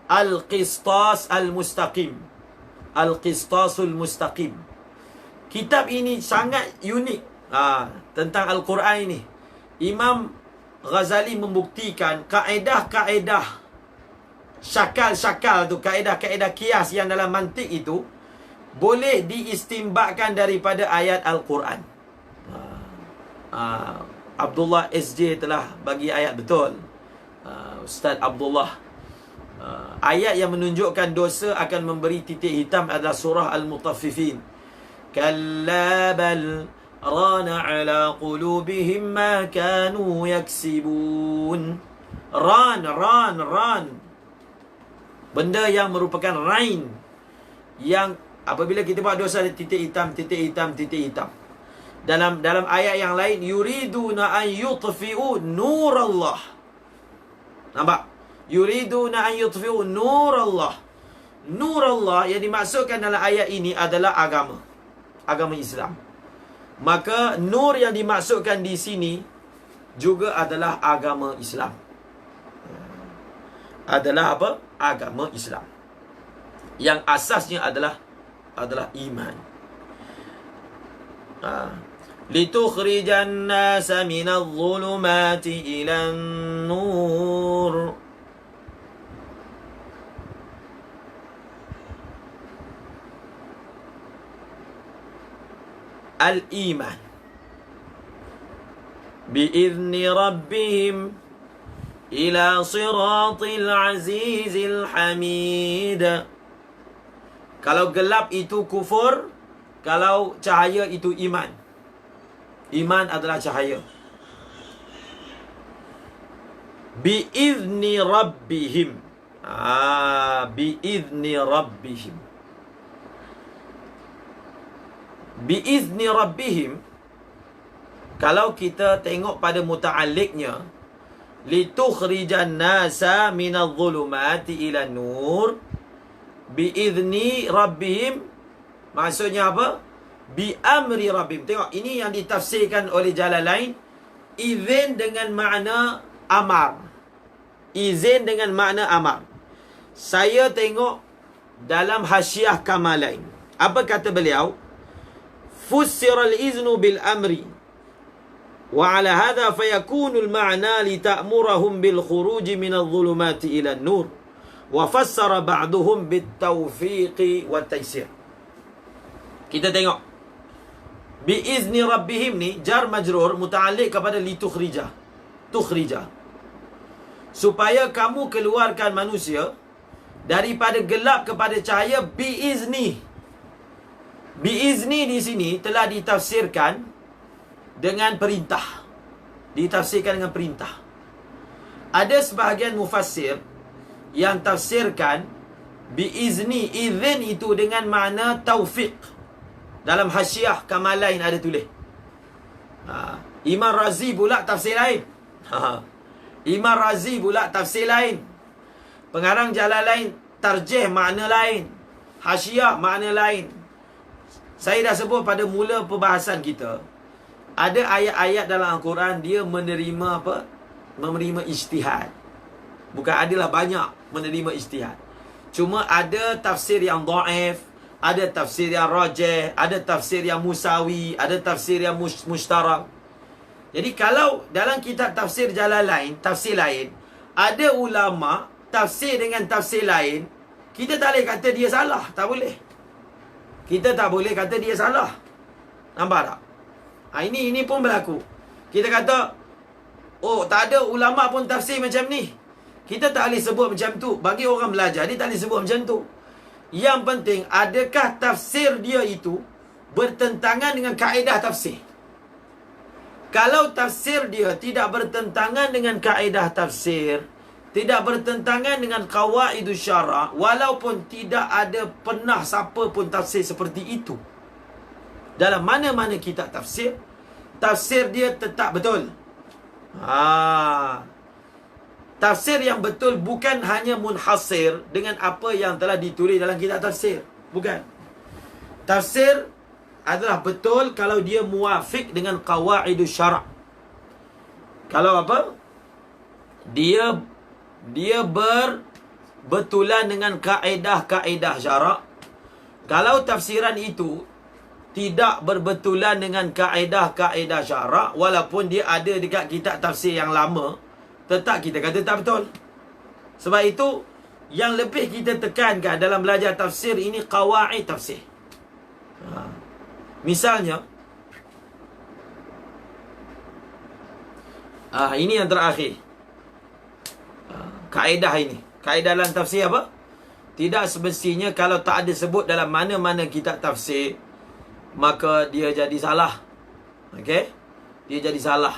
Al-Qistas Al-Mustaqim. Al-Qistasul Mustaqim. Kitab ini sangat unik tentang Al-Quran ini. Imam Ghazali membuktikan kaedah-kaedah syakal-syakal tu, kaedah-kaedah kias yang dalam mantik itu boleh diistimbatkan daripada ayat Al-Quran. Abdullah SJ telah bagi ayat betul. Ustaz Abdullah. Ayat yang menunjukkan dosa akan memberi titik hitam adalah surah Al-Mutaffifin. Kalla bal rana ala qulubihim ma kanu yaksibun. Ran. Benda yang merupakan rain. Yang apabila kita buat dosa ada titik hitam. Dalam ayat yang lain, yuriduna an yutfi'u nurallah. Nampak? Yuriduna an yutfi'u nurallah. Nurallah yang dimaksudkan dalam ayat ini adalah agama Islam. Maka nur yang dimaksudkan di sini juga adalah agama Islam. Adalah apa? Agama Islam. Yang asasnya adalah iman. Litukhrijan nasa minadh dhulumati ilan nur. Al-iman bi'izni rabbihim ila siratil azizil hamid. Kalau gelap itu kufur, kalau cahaya itu iman. Iman adalah cahaya. Bi'izni rabbihim. Bi'izni rabbihim. Bi'izni rabbihim. Kalau kita tengok pada muta'alliqnya, litukhrijan nasa minadh dhulumati ila nur. Bi'izni rabbihim. Maksudnya apa? Bi amri rabbihim. Tengok, ini yang ditafsirkan oleh Jalalain. Izin dengan makna amar. Izin dengan makna amar. Saya tengok dalam Hasyiah Kamalain. Apa kata beliau? Fussiral iznu bil amri. Wa ala hadha fayakunul ma'na li ta'murahum bil khuruji minadh dhulumati ila nur. Wa fassara ba'duhum bit tawfiqi wa taysir. Kita tengok. Bi'izni rabbihim ni jar majrur muta'alliq kepada litukhrija. Tukhrija. Supaya kamu keluarkan manusia daripada gelap kepada cahaya bi'izni. Bi'izni di sini telah ditafsirkan dengan perintah. Ditafsirkan dengan perintah. Ada sebahagian mufassir yang tafsirkan biizni, izin itu dengan makna taufiq. Dalam Hasyiah Kamalain ada tulis. Imam Razi pula tafsir lain. Imam Razi pula tafsir lain. Pengarang Jalalain tarjih makna lain. Hasyiah makna lain. Saya dah sebut pada mula perbahasan kita. Ada ayat-ayat dalam Al-Quran dia menerima apa? Menerima ijtihad. Bukan adalah banyak menerima ijtihad. Cuma ada tafsir yang dhaif, ada tafsir yang rajih, ada tafsir yang musawi, ada tafsir yang mushtarak. Jadi kalau dalam kitab tafsir Jalalain, tafsir lain, ada ulama tafsir dengan tafsir lain, kita tak boleh kata dia salah. Tak boleh. Kita tak boleh kata dia salah. Nampak tak? Ini pun berlaku. Kita kata, oh tak ada ulama pun tafsir macam ni. Kita tak boleh sebut macam tu. Bagi orang belajar, dia tak boleh sebut macam tu. Yang penting, adakah tafsir dia itu bertentangan dengan kaedah tafsir? Kalau tafsir dia tidak bertentangan dengan kaedah tafsir, tidak bertentangan dengan qawaidus syara', walaupun tidak ada pernah siapa pun tafsir seperti itu, dalam mana-mana kitab tafsir, tafsir dia tetap betul. Tafsir yang betul bukan hanya munhasir dengan apa yang telah ditulis dalam kitab tafsir. Bukan. Tafsir adalah betul kalau dia muafiq dengan qawaidus syara'. Kalau apa? Dia berbetulan dengan kaedah-kaedah syara'. Kalau tafsiran itu tidak berbetulan dengan kaedah-kaedah syara', walaupun dia ada dekat kitab tafsir yang lama, tetap kita kata tak betul. Sebab itu yang lebih kita tekankan dalam belajar tafsir ini qawaid tafsir. Misalnya, ini yang terakhir. Kaedah ini. Kaedah dalam tafsir apa? Tidak semestinya kalau tak ada sebut dalam mana-mana kitab tafsir, maka dia jadi salah. Okey? Dia jadi salah.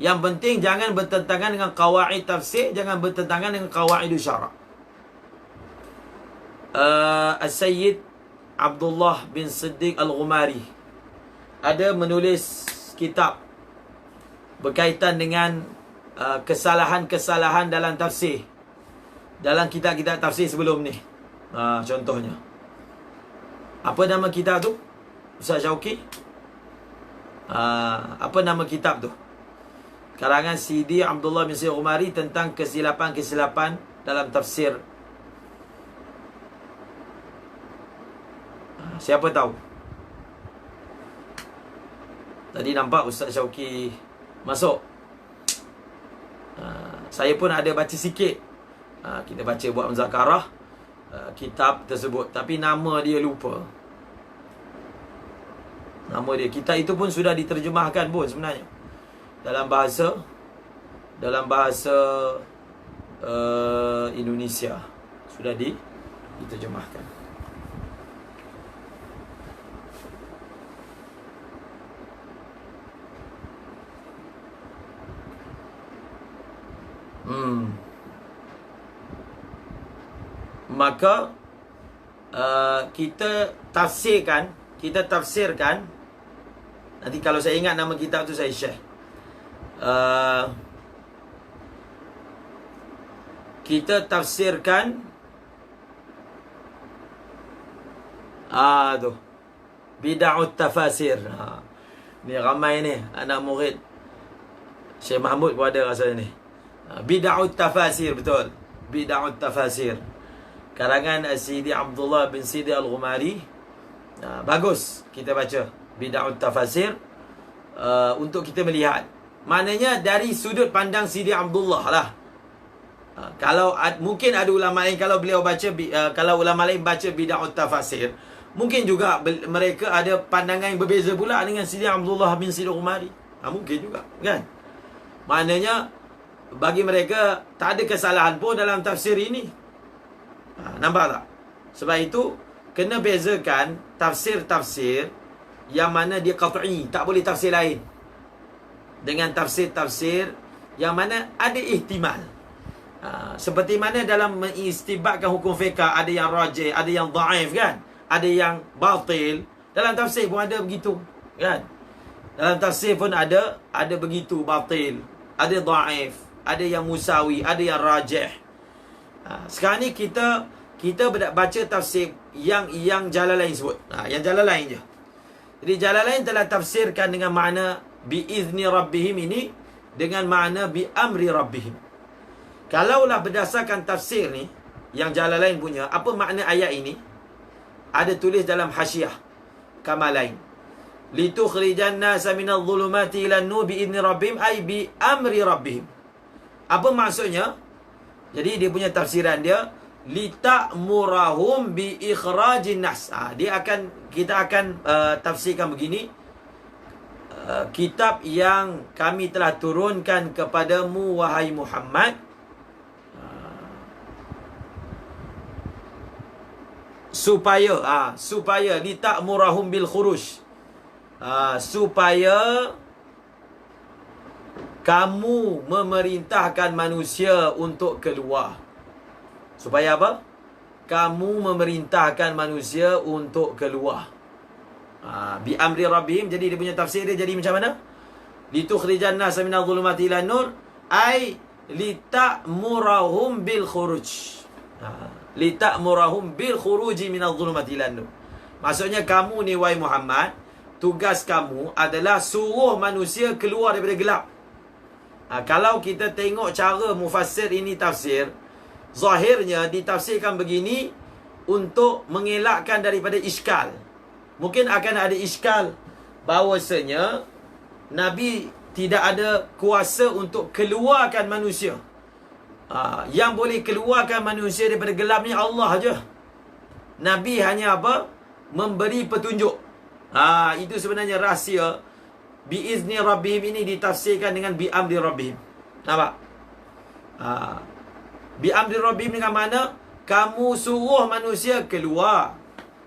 Yang penting jangan bertentangan dengan qawaid tafsir, jangan bertentangan dengan qawaidus syara'. As-Sayyid Abdullah bin Siddiq Al-Ghumari ada menulis kitab berkaitan dengan kesalahan-kesalahan dalam tafsir, dalam kitab-kitab tafsir sebelum ni. Contohnya, apa nama kitab tu, Ustaz Syauqi? Apa nama kitab tu? Karangan Sidi Abdullah bin Siddiq Al-Ghumari tentang kesilapan-kesilapan dalam tafsir. Siapa tahu? Tadi nampak Ustaz Syauqi masuk. Saya pun ada baca sikit. Kita baca buat muzakarah kitab tersebut, tapi nama dia lupa. Nama dia, kitab itu pun sudah diterjemahkan pun sebenarnya dalam bahasa Indonesia sudah diterjemahkan. Maka kita tafsirkan. Nanti kalau saya ingat nama kitab tu saya share. Kita tafsirkan tu bid'ut tafasir. Ni ramai ni anak murid Syekh Mahmud pun ada rasanya ni. Bid'ut tafasir, betul. Bid'ut tafasir. Karangan Sidi Abdullah bin Siddiq Al-Ghumari. Bagus kita baca Bid'ut tafasir untuk kita melihat. Maknanya dari sudut pandang Sidi Abdullah lah. Kalau mungkin ada ulama lain, kalau beliau baca kalau ulama lain baca Bid'ut tafasir, mungkin juga mereka ada pandangan yang berbeza pula dengan Sidi Abdullah bin Siddiq Al-Ghumari. Mungkin juga, kan? Maknanya bagi mereka tak ada kesalahan pun dalam tafsir ini. Nampak tak? Sebab itu kena bezakan tafsir-tafsir yang mana dia qat'i, tak boleh tafsir lain. dengan tafsir-tafsir yang mana ada ihtimal. Seperti mana dalam mengistibatkan hukum fiqh, ada yang rajih, ada yang dhaif kan, ada yang batil. Dalam tafsir pun ada begitu kan. Dalam tafsir pun ada begitu, batil, ada dhaif, ada yang musawi, ada yang rajih. Sekarang ni kita baca tafsir yang Jalalain sebut. Yang Jalalain je. Jadi Jalalain telah tafsirkan dengan makna biizni rabbihim ini dengan makna bi amri rabbihim. Kalaulah berdasarkan tafsir ni yang Jalalain punya, apa makna ayat ini? Ada tulis dalam Hasyiah Kamalain. Litukhrijan nasa minadh dhulumati ilan nur biizni rabbihim ay bi amri rabbihim. Apa maksudnya? Jadi dia punya tafsiran dia lita'murahum bi ikhrajin nas. Kita akan tafsirkan begini. Kitab yang kami telah turunkan kepadamu wahai Muhammad, supaya lita'murahum bil khuruj, supaya kamu memerintahkan manusia untuk keluar. Supaya apa? Kamu memerintahkan manusia untuk keluar. Bi amri rabbihim. Jadi dia punya tafsir dia jadi macam mana? Litukhrijan nasa minadh dhulumati ilan nur ay lita'murahum bil khuruj. Lita'murahum bil khuruji minadh dhulumati ilan nur. Maksudnya kamu ni wahai Muhammad, tugas kamu adalah suruh manusia keluar daripada gelap. Kalau kita tengok cara mufassir ini tafsir, zahirnya ditafsirkan begini untuk mengelakkan daripada iskal. Mungkin akan ada iskal bahawasanya Nabi tidak ada kuasa untuk keluarkan manusia. Yang boleh keluarkan manusia daripada gelap ni Allah aja. Nabi hanya apa? Memberi petunjuk. Itu sebenarnya rahsia biizni rabbihim ini ditafsirkan dengan bi amri rabbihim. Nampak? Bi amri rabbihim dengan mana? Kamu suruh manusia keluar.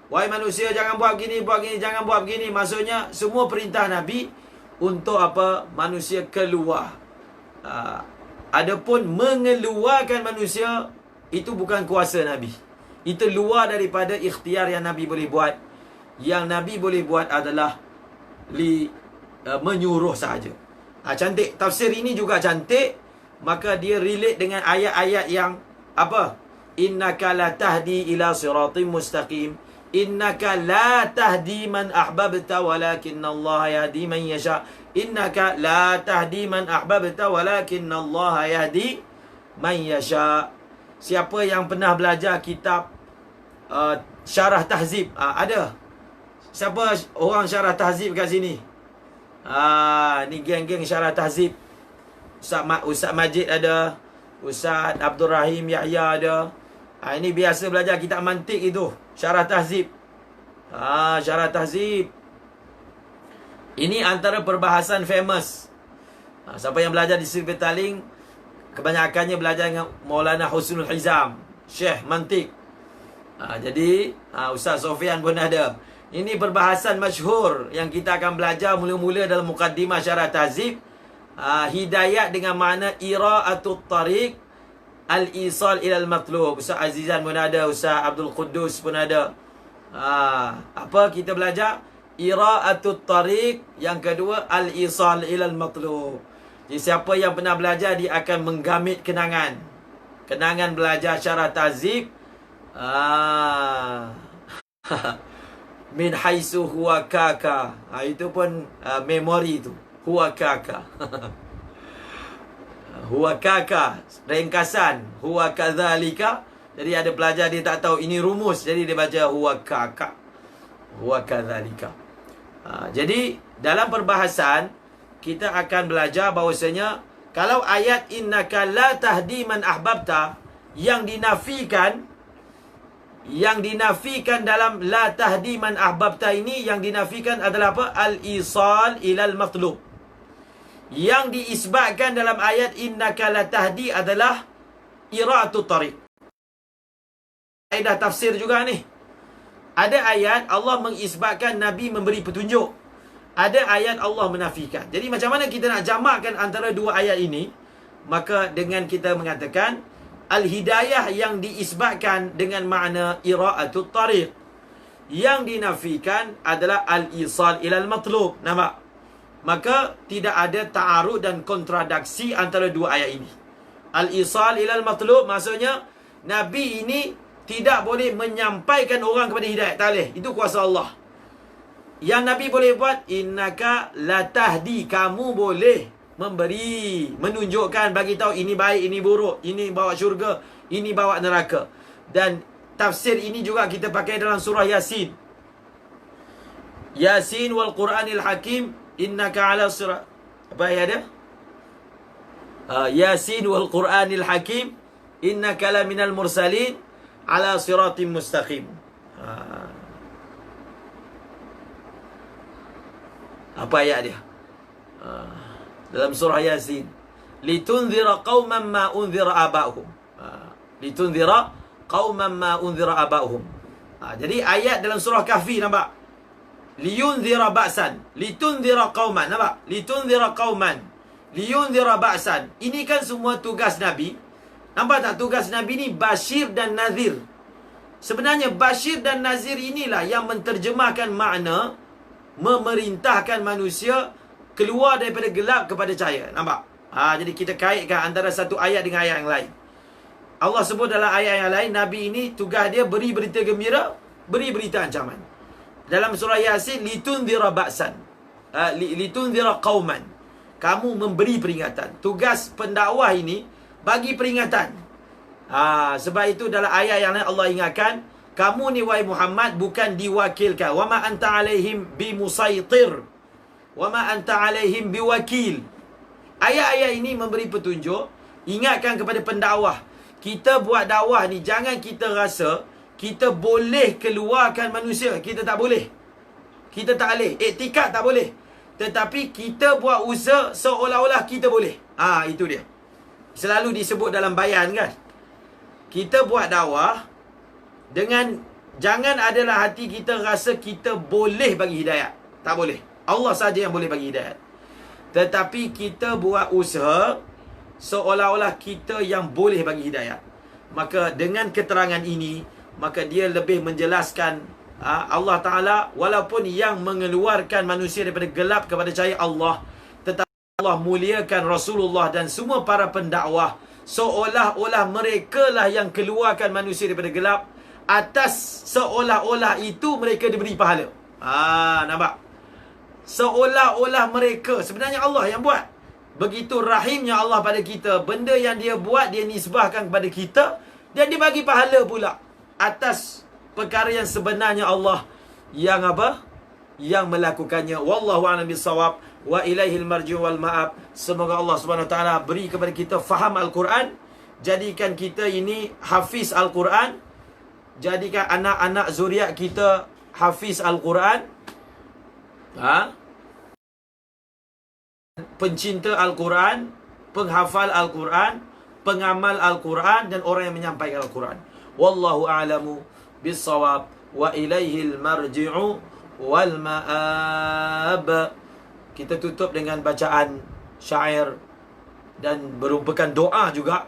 Wahai manusia, jangan buat gini, jangan buat begini. Maksudnya semua perintah Nabi untuk apa? Manusia keluar. Adapun mengeluarkan manusia, itu bukan kuasa Nabi. Itu luar daripada ikhtiar yang Nabi boleh buat. Yang Nabi boleh buat adalah menyuruh sahaja. Cantik. Tafsir ini juga cantik. Maka dia relate dengan ayat-ayat yang apa? Innaka la tahdi ila siratim mustaqim. Innaka la tahdi man ahbabta walakinna Allah yahdi man yasha. Innaka la tahdi man ahbabta walakinna Allah yahdi man yasha. Siapa yang pernah belajar kitab Syarah Tahzib? Ada? Siapa orang Syarah Tahzib kat sini? Ni geng-geng Syarah Tahzib. Ustaz Majid ada, Ustaz Abdul Rahim Yahya ada. Ini biasa belajar kitab mantik itu, Syarah Tahzib. Syarah Tahzib. Ini antara perbahasan famous. Siapa yang belajar di Sri Petaling, kebanyakannya belajar dengan Maulana Husnul Hizam, Syekh Mantik. Jadi Ustaz Sofian pun ada. Ini perbahasan masyhur yang kita akan belajar mula-mula dalam mukaddimah Syarah Tahzib. Hidayat dengan makna ira'atut tariq, al-isal ilal matlub. Ustaz Azizan pun ada, Ustaz Abdul Quddus pun ada. Apa kita belajar? Ira'atut tariq. Yang kedua, al-isal ilal matlub. Jadi siapa yang pernah belajar, dia akan menggamit kenangan. Kenangan belajar Syarah Tahzib. Min haisu huwa kaka. Itu pun memori tu. Huwa kaka. Huwa kaka, ringkasan. Huwa kadzalika. Jadi ada pelajar dia tak tahu ini rumus, jadi dia baca huwa kaka. Huwa kadzalika. Jadi dalam perbahasan kita akan belajar bahawasanya kalau ayat innaka la tahdi man ahbabta yang dinafikan dalam la tahdi man ahbabta ini, yang dinafikan adalah apa? Al-isal ilal matlub. Yang diisbatkan dalam ayat innaka la tahdi adalah ira'atut tariq. Kaedah tafsir juga ni. Ada ayat Allah mengisbatkan Nabi memberi petunjuk. ada ayat Allah menafikan. Jadi macam mana kita nak jamakkan antara dua ayat ini? Maka dengan kita mengatakan al-hidayah yang diisbatkan dengan makna ira'atut tariq, yang dinafikan adalah al-isal ilal matlub. Nampak? Maka tidak ada ta'arud dan kontradaksi antara dua ayat ini. Al-isal ilal matlub maksudnya Nabi ini tidak boleh menyampaikan orang kepada hidayah. Tak boleh. Itu kuasa Allah. Yang Nabi boleh buat, innaka latahdi, kamu boleh memberi, menunjukkan, bagi tahu ini baik, ini buruk, ini bawa syurga, ini bawa neraka. Dan tafsir ini juga kita pakai dalam surah Yasin. Yasin wal Quranil Hakim, innaka ala sirat. Apa ayat dia? Yasin wal Quranil Hakim, innaka la minal mursalin ala siratim mustaqim. Apa ayat dia? Dalam surah Yasin, litunzira qauman ma unzira aba'uhum. Litunzira qauman ma unzira aba'uhum. Jadi ayat dalam surah Kahfi nampak? Liyunzira ba'san, litunzira qauman, nampak? Litunzira qauman, liyunzira ba'san. Ini kan semua tugas Nabi. Nampak tak tugas Nabi ni Bashir dan Nazir. Sebenarnya Bashir dan Nazir inilah yang menterjemahkan makna memerintahkan manusia keluar daripada gelap kepada cahaya. Nampak? Jadi kita kaitkan antara satu ayat dengan ayat yang lain. Allah sebut dalam ayat yang lain, Nabi ini tugas dia beri berita gembira, beri berita ancaman. Dalam surah Yasin, litunzira ba'san, litunzira qauman, kamu memberi peringatan. Tugas pendakwah ini bagi peringatan. Sebab itu dalam ayat yang lain Allah ingatkan, kamu ni wahai Muhammad bukan diwakilkan. Wa ma anta alaihim bimusaitir, wa ma anta alaihim biwakil. Ayat-ayat ini memberi petunjuk, ingatkan kepada pendakwah. Kita buat dakwah ni jangan kita rasa kita boleh keluarkan manusia. Kita tak boleh. Kita tak boleh. Iktikad tak boleh. Tetapi kita buat usaha seolah-olah kita boleh. Itu dia. Selalu disebut dalam bayan kan. Kita buat dakwah dengan jangan adalah hati kita rasa kita boleh bagi hidayat. Tak boleh. Allah saja yang boleh bagi hidayat. Tetapi kita buat usaha seolah-olah kita yang boleh bagi hidayat. Maka dengan keterangan ini, maka dia lebih menjelaskan Allah Ta'ala walaupun yang mengeluarkan manusia daripada gelap kepada cahaya Allah, tetapi Allah muliakan Rasulullah dan semua para pendakwah seolah-olah mereka lah yang keluarkan manusia daripada gelap. Atas seolah-olah itu mereka diberi pahala. Nampak? Seolah-olah mereka, sebenarnya Allah yang buat. Begitu rahimnya Allah pada kita. Benda yang dia buat, dia nisbahkan kepada kita, dan dia bagi pahala pula atas perkara yang sebenarnya Allah yang apa? Yang melakukannya. Wallahu a'lam bissawab. Wa ilaihil marji'u wal ma'ab. Semoga Allah Subhanahu Wa Taala beri kepada kita faham Al-Quran. Jadikan kita ini hafiz Al-Quran. Jadikan anak-anak zuriat kita hafiz Al-Quran. Pencinta Al-Quran, penghafal Al-Quran, pengamal Al-Quran, dan orang yang menyampaikan Al-Quran. Wallahu a'lamu bissawab. Wa ilaihil marji'u wal ma'ab. Kita tutup dengan bacaan syair dan merupakan doa juga.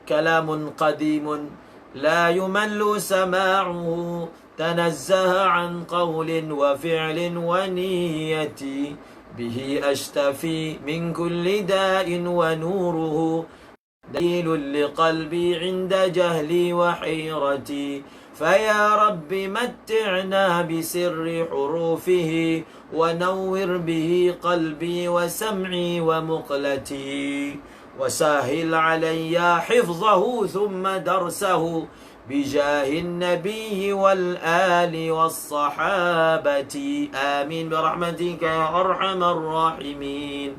Kalamun qadimun la yumallu sama'uhu, tanazzaha an qawlin wa fi'lin wa niyati, bihi ashtafi min kulli da'in wa nuruhu dalilun liqalbi inda jahli wa hayrati. فيا رب متعنا بسر حروفه ونور به قلبي وسمعي ومقلتي وسهل علي حفظه ثم درسه بجاه النبي والآل والصحابة آمين برحمتك يا أرحم الراحمين.